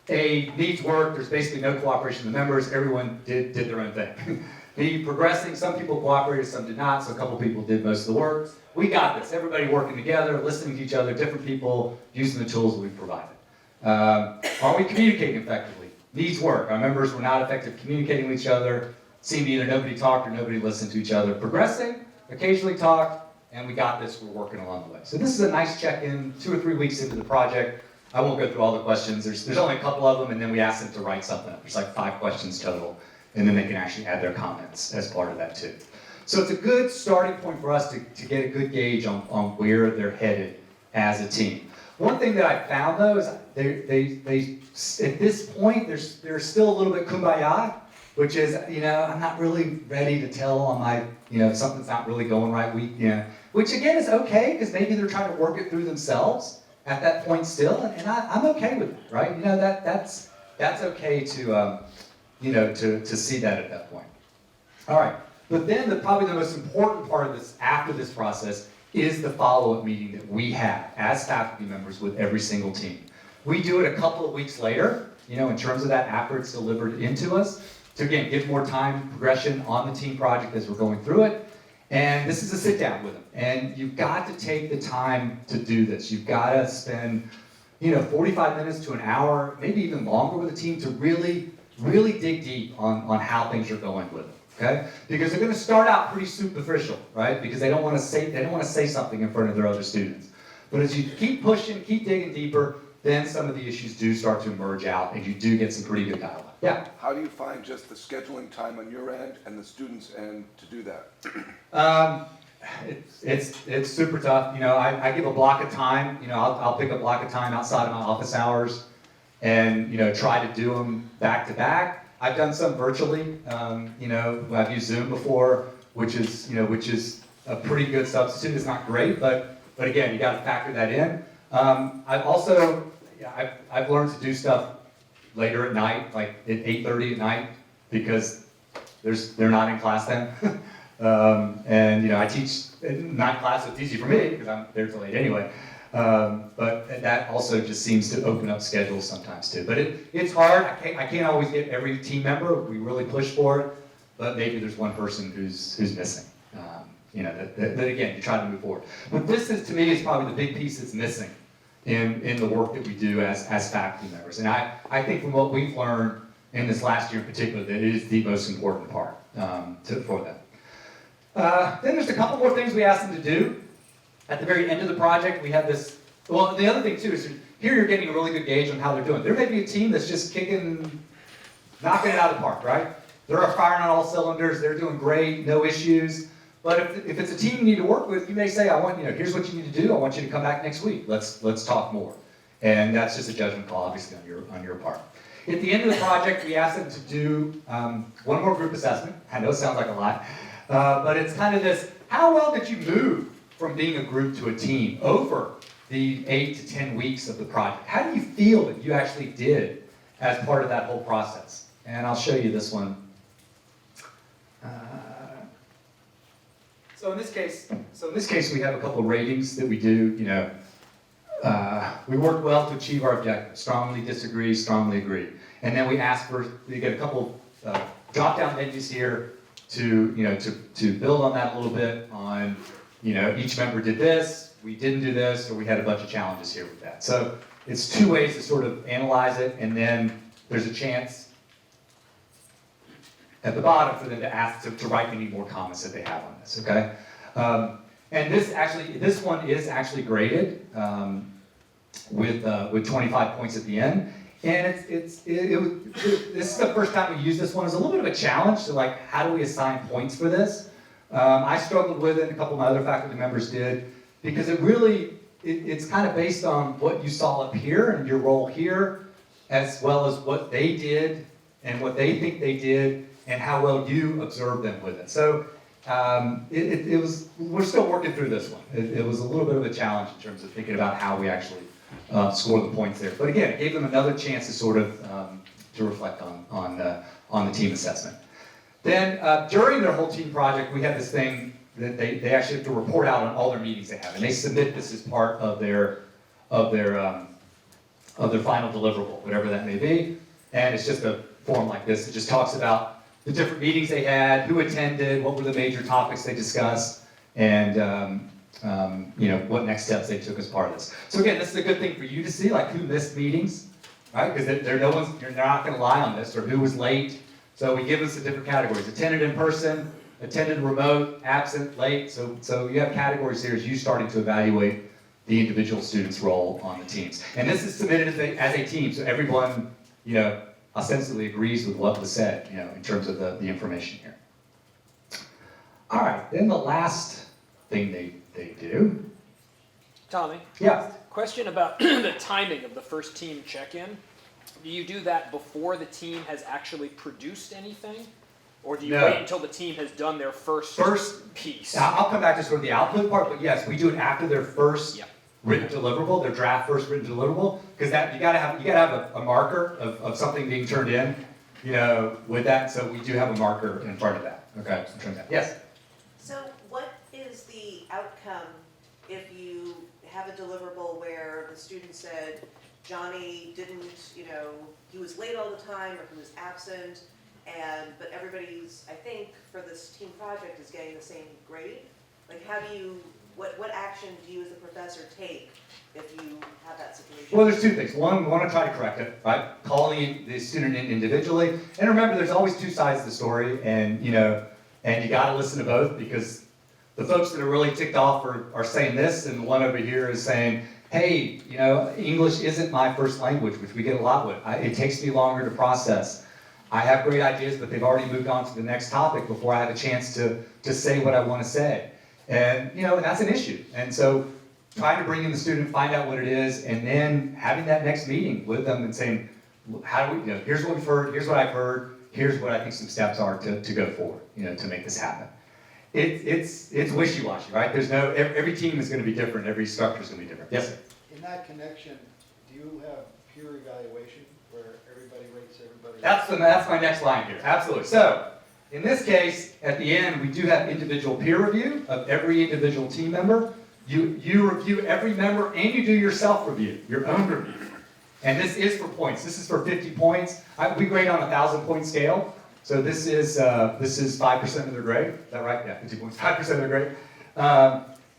A, needs work. There's basically no cooperation of the members. Everyone did their own thing. B, progressing. Some people cooperated, some did not. So a couple people did most of the work. We got this. Everybody working together, listening to each other, different people using the tools that we provided. Are we communicating effectively? Needs work. Our members were not effective communicating with each other. Seemed either nobody talked or nobody listened to each other. Progressing, occasionally talked, and we got this, we're working along the way. So this is a nice check-in, 2 or 3 weeks into the project. I won't go through all the questions. There's only a couple of them, and then we ask them to write something up. There's like 5 questions total, and then they can actually add their comments as part of that too. So it's a good starting point for us to get a good gauge on where they're headed as a team. One thing that I found though is they at this point, they're still a little bit kumbaya, which is, you know, I'm not really ready to tell on my, you know, something's not really going right. You know, which again is okay, because maybe they're trying to work it through themselves at that point still, and I'm okay with it, right? You know, that's okay to, you know, to see that at that point. All right, but then probably the most important part of this, after this process, is the follow-up meeting that we have as faculty members with every single team. We do it a couple of weeks later, you know, in terms of that after it's delivered into us, to again, give more time, progression on the team project as we're going through it. And this is a sit down with them. And you've got to take the time to do this. You've got to spend, you know, 45 minutes to an hour, maybe even longer with the team to really dig deep on how things are going with it. Okay? Because they're going to start out pretty superficial, right? Because they don't want to say something in front of their other students. But as you keep pushing, keep digging deeper, then some of the issues do start to emerge out, and you do get some pretty good dialogue. Yeah? How do you find just the scheduling time on your end and the students' end to do that? It's super tough. You know, I give a block of time. You know, I'll pick a block of time outside of my office hours, and you know, try to do them back to back. I've done some virtually. You know, I've used Zoom before, which is a pretty good substitute. It's not great, but again, you got to factor that in. I've learned to do stuff later at night, like at 8:30 at night, because they're not in class then. And you know, I teach night class, so it's easy for me because I'm there till 8 anyway. But that also just seems to open up schedules sometimes too. But it's hard. I can't always get every team member. We really push for it, but maybe there's one person who's missing. You know, that again, you try to move forward. But this is, to me, is probably the big piece that's missing in the work that we do as faculty members. And I think from what we've learned in this last year in particular, that it is the most important part for them. Then there's a couple more things we asked them to do. At the very end of the project, we have this Well, the other thing too is here you're getting a really good gauge on how they're doing. There may be a team that's just knocking it out of the park, right? They're firing on all cylinders, they're doing great, no issues. But if it's a team you need to work with, you may say, here's what you need to do. I want you to come back next week. Let's talk more. And that's just a judgment call, obviously, on your part. At the end of the project, we asked them to do one more group assessment. I know it sounds like a lot, but it's kind of this, how well did you move from being a group to a team over the 8 to 10 weeks of the project? How do you feel that you actually did as part of that whole process? And I'll show you this one. So in this case, we have a couple of ratings that we do. We worked well to achieve our objective. Strongly disagree, strongly agree. And then we get a couple drop-down menus here to build on that a little bit. On each member did this, we didn't do this, or we had a bunch of challenges here with that. So it's two ways to sort of analyze it, and then there's a chance at the bottom for them to ask to write any more comments that they have on this, okay? And this one is actually graded with 25 points at the end. And this is the first time we used this one. It's a little bit of a challenge to how do we assign points for this? I struggled with it, and a couple of my other faculty members did, because it's kind of based on what you saw up here and your role here, as well as what they did and what they think they did, and how well you observed them with it. So we're still working through this one. It was a little bit of a challenge in terms of thinking about how we actually score the points there. But again, it gave them another chance to sort of to reflect on the team assessment. Then during their whole team project, we had this thing that they actually have to report out on all their meetings they have, and they submit this as part of their final deliverable, whatever that may be. And it's just a form like this. It just talks about the different meetings they had, who attended, what were the major topics they discussed, and what next steps they took as part of this. So again, this is a good thing for you to see, who missed meetings, right? Because you're not going to lie on this, or who was late. So we give them some different categories: attended in person, attended remote, absent, late. So you have categories here as you starting to evaluate the individual student's role on the teams. And this is submitted as a team, so everyone, ostensibly agrees with what was said, in terms of the information here. All right, then the last thing they do. Tommy? Yeah. Question about the timing of the first team check-in. Do you do that before the team has actually produced anything? Or do you wait until the team has done their first piece? I'll come back to sort of the output part, but yes, we do it after their first written deliverable, their draft first written deliverable, because you gotta have a marker of something being turned in, with that. So we do have a marker in front of that. Okay, yes. So what is the outcome if you have a deliverable where the student said, Johnny didn't, he was late all the time, or he was absent, but everybody's, I think, for this team project is getting the same grade? What action do you as a professor take if you have that situation? Well, there's two things. One, we want to try to correct it, right? Calling the student in individually. And remember, there's always two sides to the story, and you got to listen to both, because the folks that are really ticked off are saying this, and the one over here is saying, hey, English isn't my first language, which we get a lot with. It takes me longer to process. I have great ideas, but they've already moved on to the next topic before I have a chance to say what I want to say. And, and that's an issue. And so trying to bring in the student, find out what it is, and then having that next meeting with them and saying, how do we, here's what we've heard, here's what I've heard, here's what I think some steps are to go forward, to make this happen. It's wishy-washy, right? Every team is going to be different, every structure is going to be different. Yes, sir? In that connection, do you have peer evaluation where everybody rates everybody? That's my next line here, absolutely. So, in this case, at the end, we do have individual peer review of every individual team member. You review every member, and you do your self-review, your own review. And this is for points. This is for 50 points. We grade on a 1,000-point scale. So this is 5% of their grade. Is that right? Yeah, 50 points, 5% of their grade.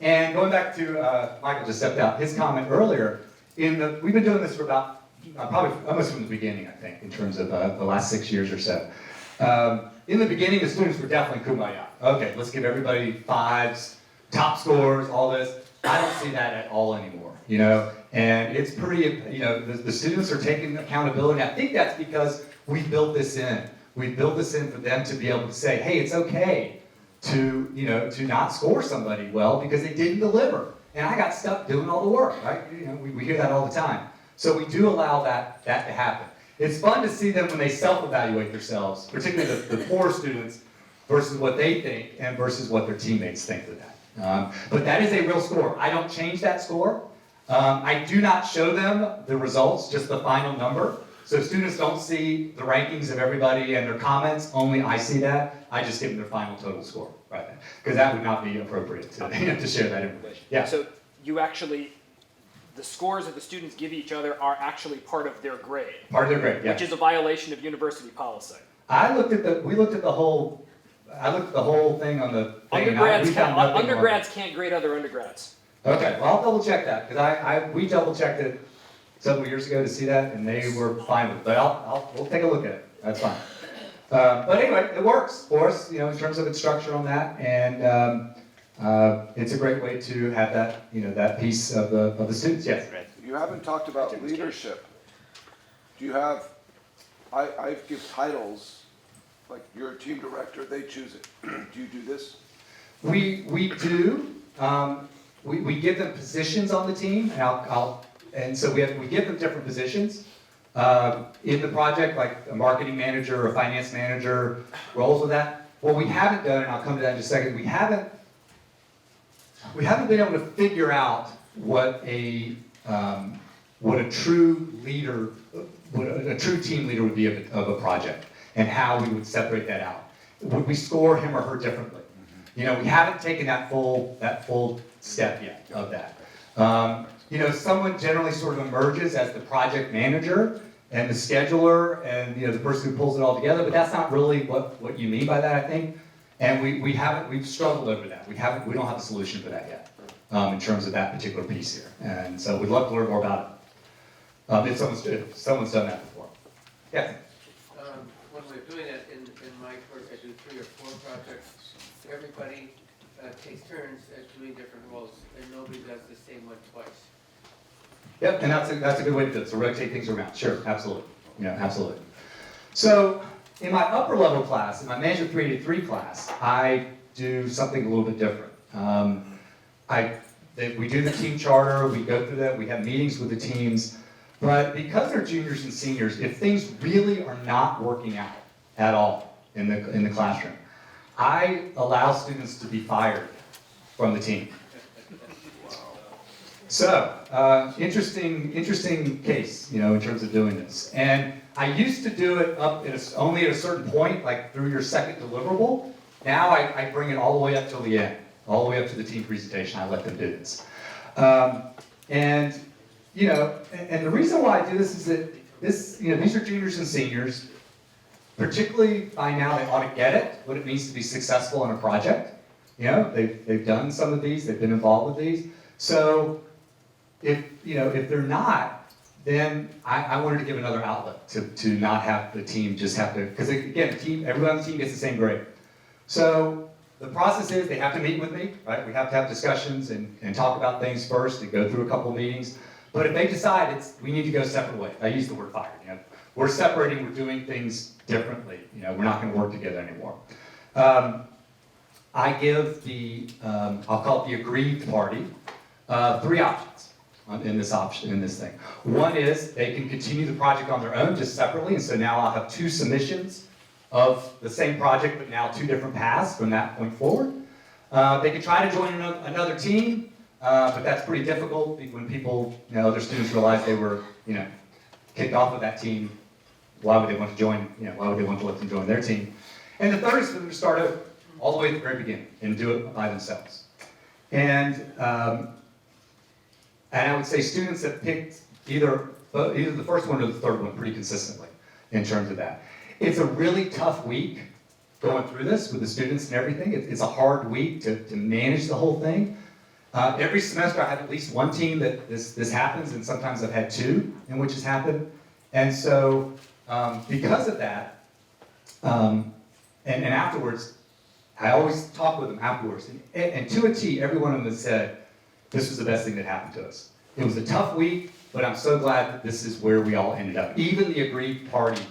And going back to Michael just stepped out, his comment earlier. We've been doing this for about probably almost from the beginning, I think, in terms of the last 6 years or so. In the beginning, the students were definitely kumbaya. Okay, let's give everybody 5s, top scores, all this. I don't see that at all anymore. And it's pretty, the students are taking accountability. I think that's because we built this in. We built this in for them to be able to say, hey, it's okay to not score somebody well because they didn't deliver. And I got stuck doing all the work, right? We hear that all the time. So we do allow that to happen. It's fun to see them when they self-evaluate themselves, particularly the poor students, versus what they think and versus what their teammates think of that. But that is a real score. I don't change that score. I do not show them the results, just the final number. So students don't see the rankings of everybody and their comments, only I see that. I just give them their final total score right then. Because that would not be appropriate to share that information. Yeah. So you actually, the scores that the students give each other are actually part of their grade. Part of their grade, yeah. Which is a violation of university policy. We looked at the whole thing on the thing. Undergrads can't grade other undergrads. Okay, well, I'll double check that, because we double checked it several years ago to see that, and they were fine with it. But we'll take a look at it. That's fine. But anyway, it works for us, in terms of its structure on that, and it's a great way to have that, that piece of the students. Yes. You haven't talked about leadership. Do you have? I give titles, like you're a team director. They choose it. Do you do this? We do. We give them positions on the team, and so we give them different positions in the project, like a marketing manager or a finance manager, roles with that. What we haven't done, and I'll come to that in just a second, we haven't been able to figure out what a true leader, what a true team leader would be of a project, and how we would separate that out. Would we score him or her differently? We haven't taken that full step yet of that. Someone generally sort of emerges as the project manager and the scheduler and the person who pulls it all together, but that's not really what you mean by that, I think. And we've struggled over that. We don't have a solution for that yet, in terms of that particular piece here. And so we'd love to learn more about it. If someone's done that before. Yeah. When we're doing it in my work, I do 3 or 4 projects. Everybody takes turns at doing different roles, and nobody does the same one twice. Yep, and that's a good way to do it. So rotate things around. Sure, absolutely. Absolutely. So in my upper level class, in my Management 383 class, I do something a little bit different. We do the team charter. We go through that. We have meetings with the teams. But because they're juniors and seniors, if things really are not working out at all in the classroom, I allow students to be fired from the team. So, interesting case, in terms of doing this. And I used to do it only at a certain point, like through your second deliverable. Now I bring it all the way up till the end, all the way up to the team presentation. I let them do this. And the reason why I do this is that these are juniors and seniors. Particularly by now, they ought to get it, what it means to be successful in a project. They've done some of these, they've been involved with these. So if they're not, then I wanted to give another outlet to not have the team just have to, because again, everyone on the team gets the same grade. So the process is they have to meet with me, right? We have to have discussions and talk about things first and go through a couple of meetings. But if they decide we need to go separate ways, I use the word fired. We're separating, we're doing things differently. We're not going to work together anymore. I give I'll call it the aggrieved party, 3 options in this thing. One is they can continue the project on their own, just separately, and so now I'll have 2 submissions of the same project, but now 2 different paths from that point forward. They can try to join another team, but that's pretty difficult when people, other students realize they were, kicked off of that team. Why would they want to join? Why would they want to let them join their team? And the third is for them to start over, all the way at the very beginning, and do it by themselves. And I would say students have picked either the first one or the third one pretty consistently in terms of that. It's a really tough week going through this with the students and everything. It's a hard week to manage the whole thing. Every semester I have at least one team that this happens, and sometimes I've had 2 in which it's happened. And so because of that, and afterwards, I always talk with them afterwards. And to a T, every one of them has said, this was the best thing that happened to us. It was a tough week, but I'm so glad that this is where we all ended up. Even the aggrieved party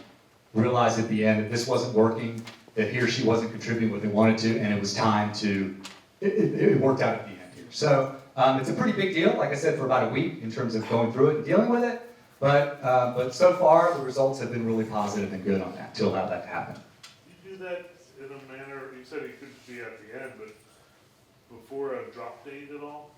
realized at the end that this wasn't working, that he or she wasn't contributing what they wanted to, and it was time to, it worked out at the end here. So it's a pretty big deal, like I said, for about a week in terms of going through it and dealing with it. But so far, the results have been really positive and good on that, to allow that to happen. You do that in a manner, you said it could be at the end, but before a drop date at all?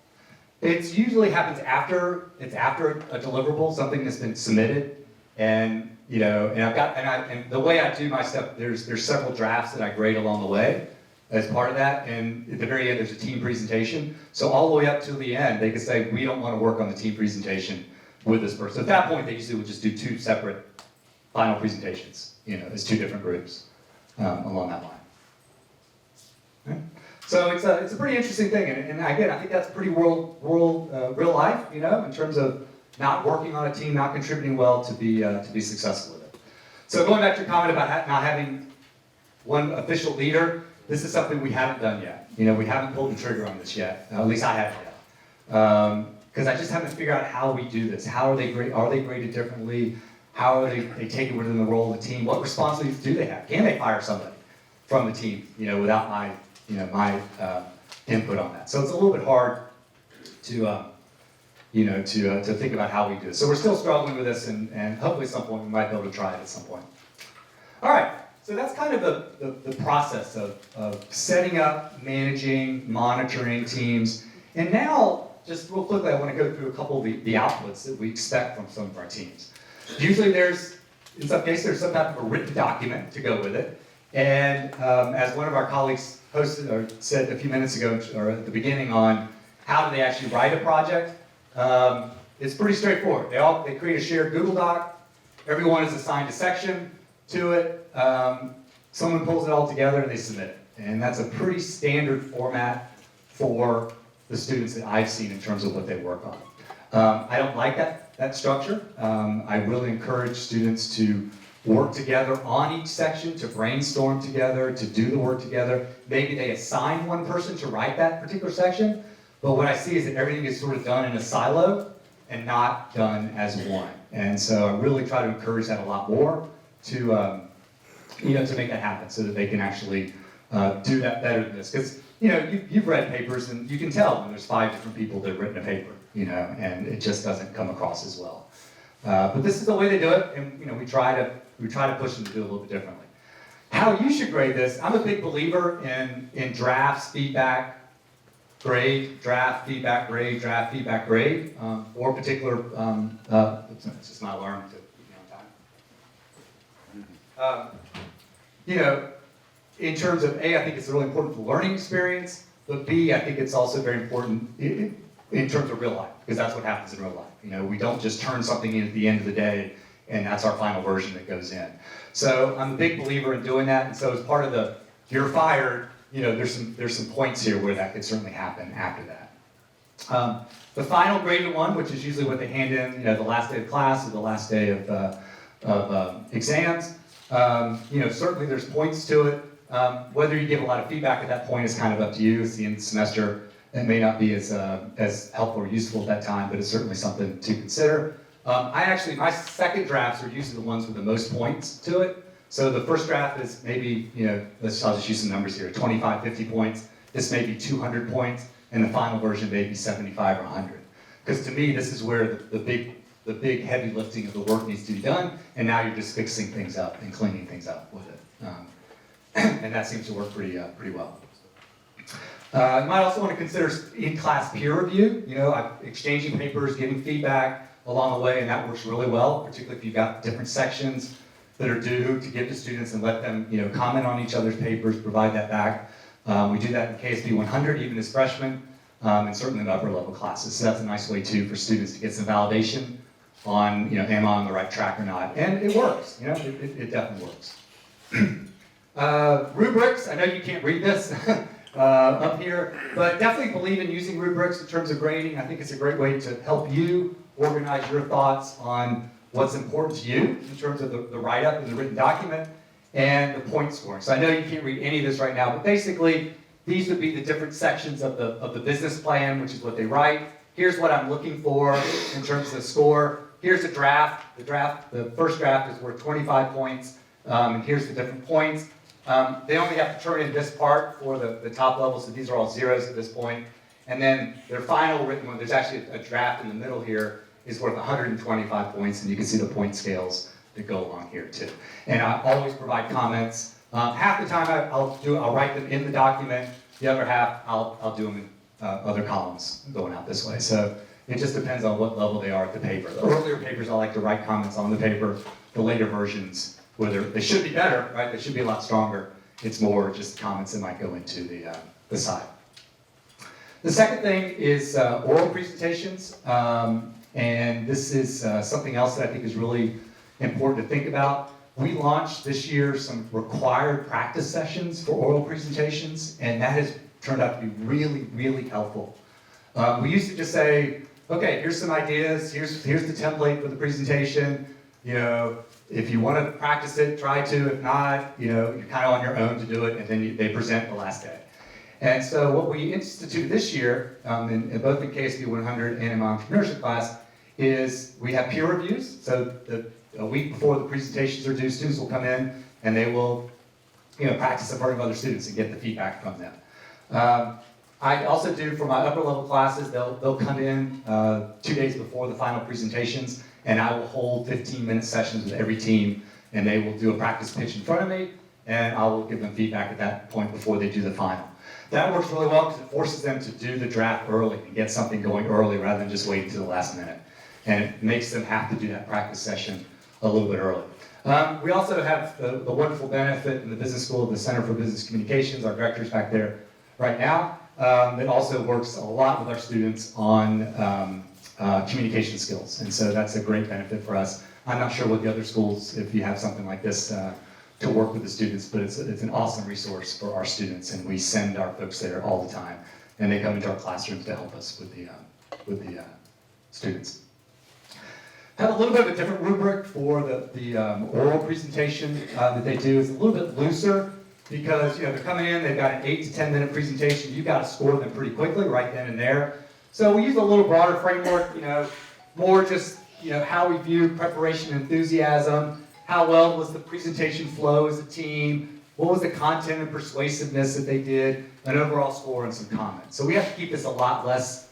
It usually happens after a deliverable, something that's been submitted, and and the way I do my stuff, there's several drafts that I grade along the way as part of that, and at the very end there's a team presentation. So all the way up till the end, they can say we don't want to work on the team presentation with this person. At that point, they usually would just do 2 separate final presentations, as 2 different groups along that line. Okay. So it's a pretty interesting thing, and again, I think that's pretty real life, in terms of not working on a team, not contributing well to be successful with it. So going back to your comment about not having one official leader, this is something we haven't done yet. We haven't pulled the trigger on this yet. At least I haven't yet. Because I just haven't figured out how we do this. How are they graded differently? How are they taken within the role of the team? What responsibilities do they have? Can they fire somebody from the team, without my input on that? So it's a little bit hard to think about how we do it. So we're still struggling with this, and hopefully at some point we might be able to try it at some point. All right, so that's kind of the process of setting up, managing, monitoring teams. And now, just real quickly, I want to go through a couple of the outputs that we expect from some of our teams. Usually in some cases, there's some type of a written document to go with it. And as one of our colleagues said a few minutes ago, or at the beginning, on how do they actually write a project, it's pretty straightforward. They create a shared Google Doc. Everyone is assigned a section to it. Someone pulls it all together and they submit it. And that's a pretty standard format for the students that I've seen in terms of what they work on. I don't like that structure. I really encourage students to work together on each section, to brainstorm together, to do the work together. Maybe they assign one person to write that particular section, but what I see is that everything is sort of done in a silo and not done as one. And so I really try to encourage that a lot more to make that happen, so that they can actually do that better than this. Because you've read papers and you can tell when there's 5 different people that have written a paper, and it just doesn't come across as well. But this is the way they do it, and we try to push them to do it a little bit differently. How you should grade this, I'm a big believer in drafts, feedback, grade, draft, feedback, grade, draft, feedback, grade, or particular, it's just my alarm to keep me on time. In terms of A, I think it's really important for learning experience, but B, I think it's also very important in terms of real life, because that's what happens in real life. We don't just turn something in at the end of the day, and that's our final version that goes in. So I'm a big believer in doing that, and so as part of the, you're fired, there's some points here where that could certainly happen after that. The final graded one, which is usually what they hand in, the last day of class or the last day of exams, certainly there's points to it. Whether you give a lot of feedback at that point is kind of up to you. It's the end of the semester. It may not be as helpful or useful at that time, but it's certainly something to consider. My second drafts are usually the ones with the most points to it. So the first draft is maybe, I'll just use some numbers here, 25, 50 points. This may be 200 points, and the final version may be 75 or 100. Because to me, this is where the big heavy lifting of the work needs to be done, and now you're just fixing things up and cleaning things up with it. And that seems to work pretty well. You might also want to consider in-class peer review, exchanging papers, giving feedback along the way, and that works really well, particularly if you've got different sections that are due to give to students and let them, comment on each other's papers, provide that back. We do that in KSB 100, even as freshmen, and certainly in upper level classes. So that's a nice way too for students to get some validation on, am I on the right track or not? And it works, it definitely works. Rubrics, I know you can't read this up here, but definitely believe in using rubrics in terms of grading. I think it's a great way to help you organize your thoughts on what's important to you in terms of the write-up and the written document and the point scoring. So I know you can't read any of this right now, but basically these would be the different sections of the business plan, which is what they write, here's what I'm looking for in terms of the score. Here's the draft. The first draft is worth 25 points, and here's the different points. They only have to turn in this part for the top level, so these are all zeros at this point. And then their final written one, there's actually a draft in the middle here, is worth 125 points, and you can see the point scales that go along here too. And I always provide comments. Half the time I'll write them in the document. The other half I'll do them in other columns going out this way. So it just depends on what level they are at the paper. The earlier papers I like to write comments on the paper. The later versions, whether they should be better, right? They should be a lot stronger. It's more just comments that might go into the side. The second thing is oral presentations, and this is something else that I think is really important to think about. We launched this year some required practice sessions for oral presentations, and that has turned out to be really, really helpful. We used to just say, okay, here's some ideas, here's the template for the presentation. You know, if you want to practice it, try to. If not, you know, you're kind of on your own to do it, and then they present the last day. And so what we instituted this year, in both in KSB 100 and in my entrepreneurship class, is we have peer reviews. So a week before the presentations are due, students will come in and they will, you know, practice in front of other students and get the feedback from them. I also do for my upper level classes, they'll come in 2 days before the final presentations, and I will hold 15-minute sessions with every team, and they will do a practice pitch in front of me, and I will give them feedback at that point before they do the final. That works really well because it forces them to do the draft early and get something going early rather than just waiting to the last minute. And it makes them have to do that practice session a little bit early. We also have the wonderful benefit in the business school of the Center for Business Communications. Our director's back there right now. It also works a lot with our students on communication skills. And so that's a great benefit for us. I'm not sure what the other schools, if you have something like this, to work with the students, but it's an awesome resource for our students, and we send our folks there all the time, and they come into our classrooms to help us with the students. Have a little bit of a different rubric for the oral presentation that they do. It's a little bit looser because, you know, they're coming in, they've got an 8 to 10 minute presentation. You've got to score them pretty quickly right then and there. So we use a little broader framework, you know, more just, you know, how we view preparation and enthusiasm. How well was the presentation flow as a team? What was the content and persuasiveness that they did? An overall score and some comments. So we have to keep this a lot less,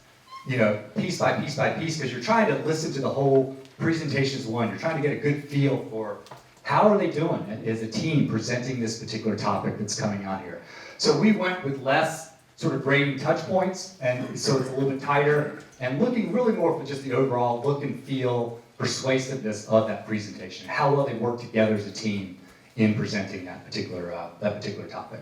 you know, piece by piece by piece, because you're trying to listen to the whole presentation as one. You're trying to get a good feel for how are they doing as a team presenting this particular topic that's coming out here. So we went with less sort of grading touch points, and so it's a little bit tighter, and looking really more for just the overall look and feel persuasiveness of that presentation, how well they work together as a team in presenting that particular topic.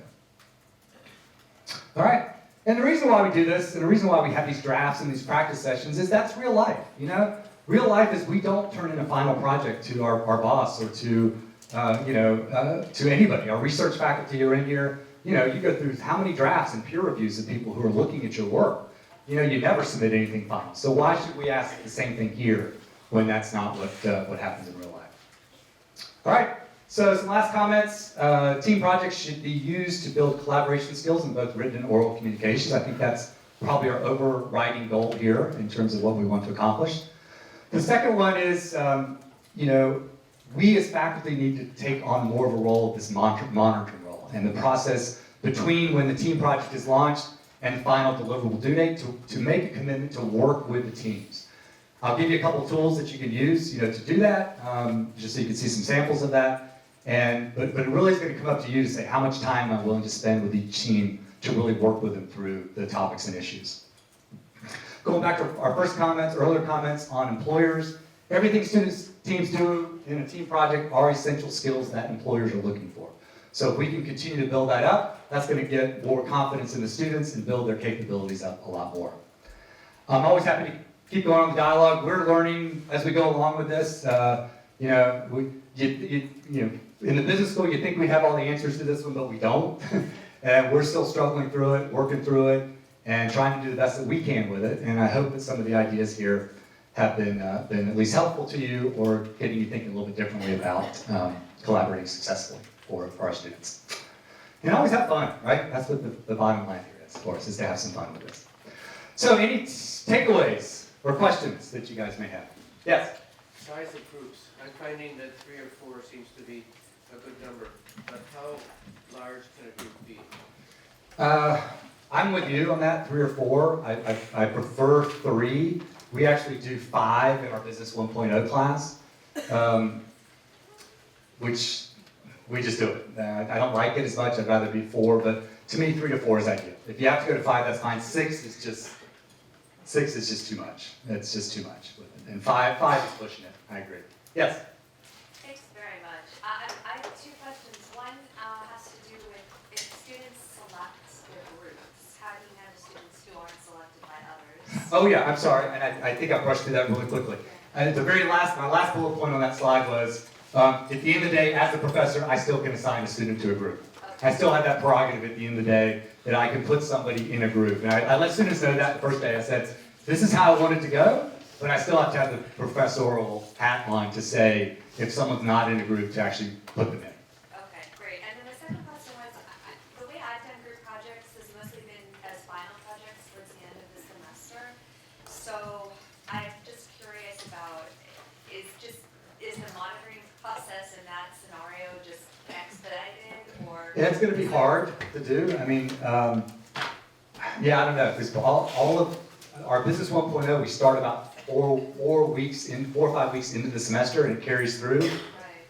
All right, and the reason why we do this, and the reason why we have these drafts and these practice sessions, is that's real life. You know, real life is we don't turn in a final project to our boss or to to anybody. Our research faculty are in here. You know, you go through how many drafts and peer reviews of people who are looking at your work. You know, you never submit anything final. So why should we ask the same thing here when that's not what happens in real life? All right, so some last comments. Team projects should be used to build collaboration skills in both written and oral communications. I think that's probably our overriding goal here in terms of what we want to accomplish. The second one is, you know, we as faculty need to take on more of a role of this monitoring role, and the process between when the team project is launched and the final deliverable due date to make a commitment to work with the teams. I'll give you a couple tools that you can use, you know, to do that, just so you can see some samples of that. But it really is going to come up to you to say how much time I'm willing to spend with each team to really work with them through the topics and issues. Going back to our first comments, earlier comments on employers, everything teams do in a team project are essential skills that employers are looking for. So if we can continue to build that up, that's going to get more confidence in the students and build their capabilities up a lot more. I'm always happy to keep going on the dialogue. We're learning as we go along with this. You know, in the business school, you think we have all the answers to this one, but we don't. And we're still struggling through it, working through it, and trying to do the best that we can with it. And I hope that some of the ideas here have been at least helpful to you, or getting you thinking a little bit differently about collaborating successfully for our students. And always have fun, right? That's what the bottom line here is, of course, is to have some fun with this. So any takeaways or questions that you guys may have? Yes? Size of groups, I'm finding that 3 or 4 seems to be a good number, but how large can a group be? I'm with you on that, 3 or 4. I prefer 3. We actually do 5 in our Business 1.0 class, which we just do it. I don't like it as much, I'd rather be 4, but to me, 3 to 4 is ideal. If you have to go to 5, that's fine. 6 is just too much. It's just too much. And 5 is pushing it. I agree. Yes? Thanks very much. I have 2 questions. One has to do with if students select their groups, how do you manage students who aren't selected by others? Oh yeah, I'm sorry, and I think I brushed through that really quickly. And at the very last, my last bullet point on that slide was, at the end of the day, as a professor, I still can assign a student to a group. I still have that prerogative at the end of the day that I can put somebody in a group. And I let students know that the first day. I said, this is how I want it to go, but I still have to have the professorial hat on to say if someone's not in a group to actually put them in. Okay, great. And then the second question was, the way I've done group projects has mostly been as final projects towards the end of the semester. So I'm just curious about, is the monitoring process in that scenario just expedited or? Yeah, it's going to be hard to do. I mean, yeah, I don't know. Because all of our Business 1.0, we start about 4 or 5 weeks into the semester, and it carries through. Right.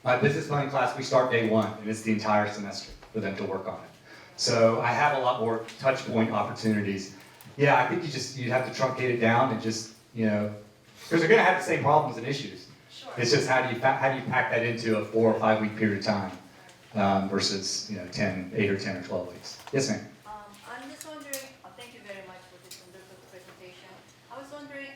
My business planning class, we start day 1, and it's the entire semester for them to work on it. So I have a lot more touch point opportunities. Yeah, I think you have to truncate it down and just, because they're going to have the same problems and issues. Sure. It's just how do you pack that into a 4 or 5 week period of time versus 8 or 10 or 12 weeks. Yes, ma'am. I'm just wondering, thank you very much for this wonderful presentation. I was wondering,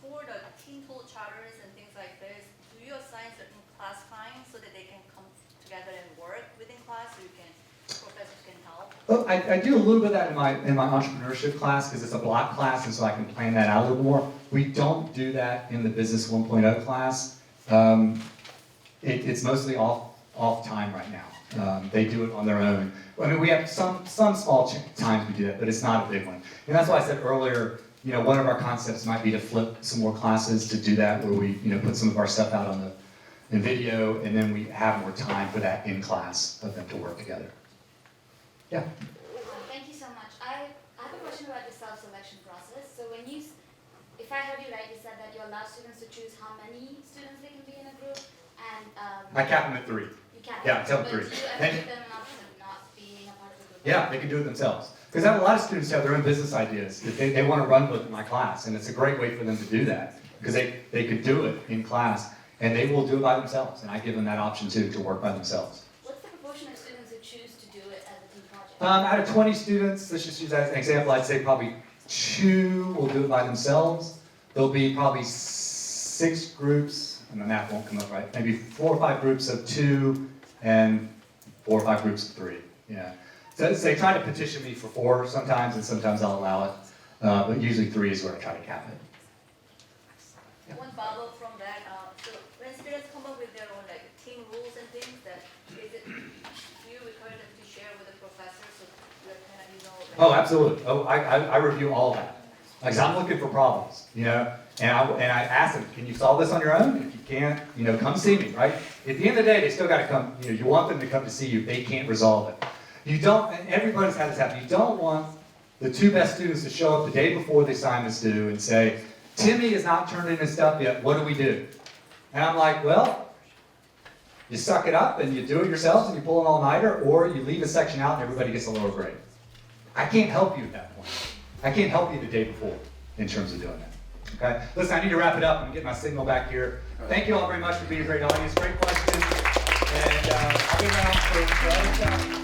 for the team tool charters and things like this, do you assign certain class times so that they can come together and work within class so professors can help? Well, I do a little bit of that in my entrepreneurship class because it's a block class, and so I can plan that out a little more. We don't do that in the Business 1.0 class. It's mostly off time right now. They do it on their own. I mean, we have some small times we do that, but it's not a big one. And that's why I said earlier, one of our concepts might be to flip some more classes to do that, where we put some of our stuff out on the video, and then we have more time for that in class of them to work together. Yeah. Thank you so much. I have a question about the self-selection process. So if I heard you right, you said that you allow students to choose how many students they can be in a group, and I cap them at 3. you can't. Yeah, tell them But 3. do you ever give them an option of not being a part of the group? Yeah, they can do it themselves. Because I have a lot of students who have their own business ideas that they want to run with in my class, and it's a great way for them to do that because they could do it in class, and they will do it by themselves, and I give them that option too, to work by themselves. What's the proportion of students who choose to do it as a team project? Out of 20 students, let's just use that as an example, I'd say probably 2 will do it by themselves. There'll be probably 6 groups, and the math won't come up right, maybe 4 or 5 groups of 2 and 4 or 5 groups of 3. Yeah. So they try to petition me for 4 sometimes, and sometimes I'll allow it, but usually 3 is where I try to cap it. One follow-up from that, so when students come up with their own team rules and things, do you require them to share with the professor so you're Oh, absolutely. Oh, I review all that. Like, I'm looking for problems, and I ask them, can you solve this on your own? If you can't, come see me, right? At the end of the day, they still got to come, you want them to come to see you if they can't resolve it. You don't, and everybody's had this happen, you don't want the 2 best students to show up the day before the assignment's due and say, Timmy has not turned in his stuff yet, what do we do? And I'm like, well, you suck it up and you do it yourselves and you pull an all-nighter, or you leave a section out and everybody gets a lower grade. I can't help you at that point. I can't help you the day before in terms of doing that. Okay? Listen, I need to wrap it up. I'm getting my signal back here. Thank you all very much for being a great audience. Great questions. And I'll be around for other stuff.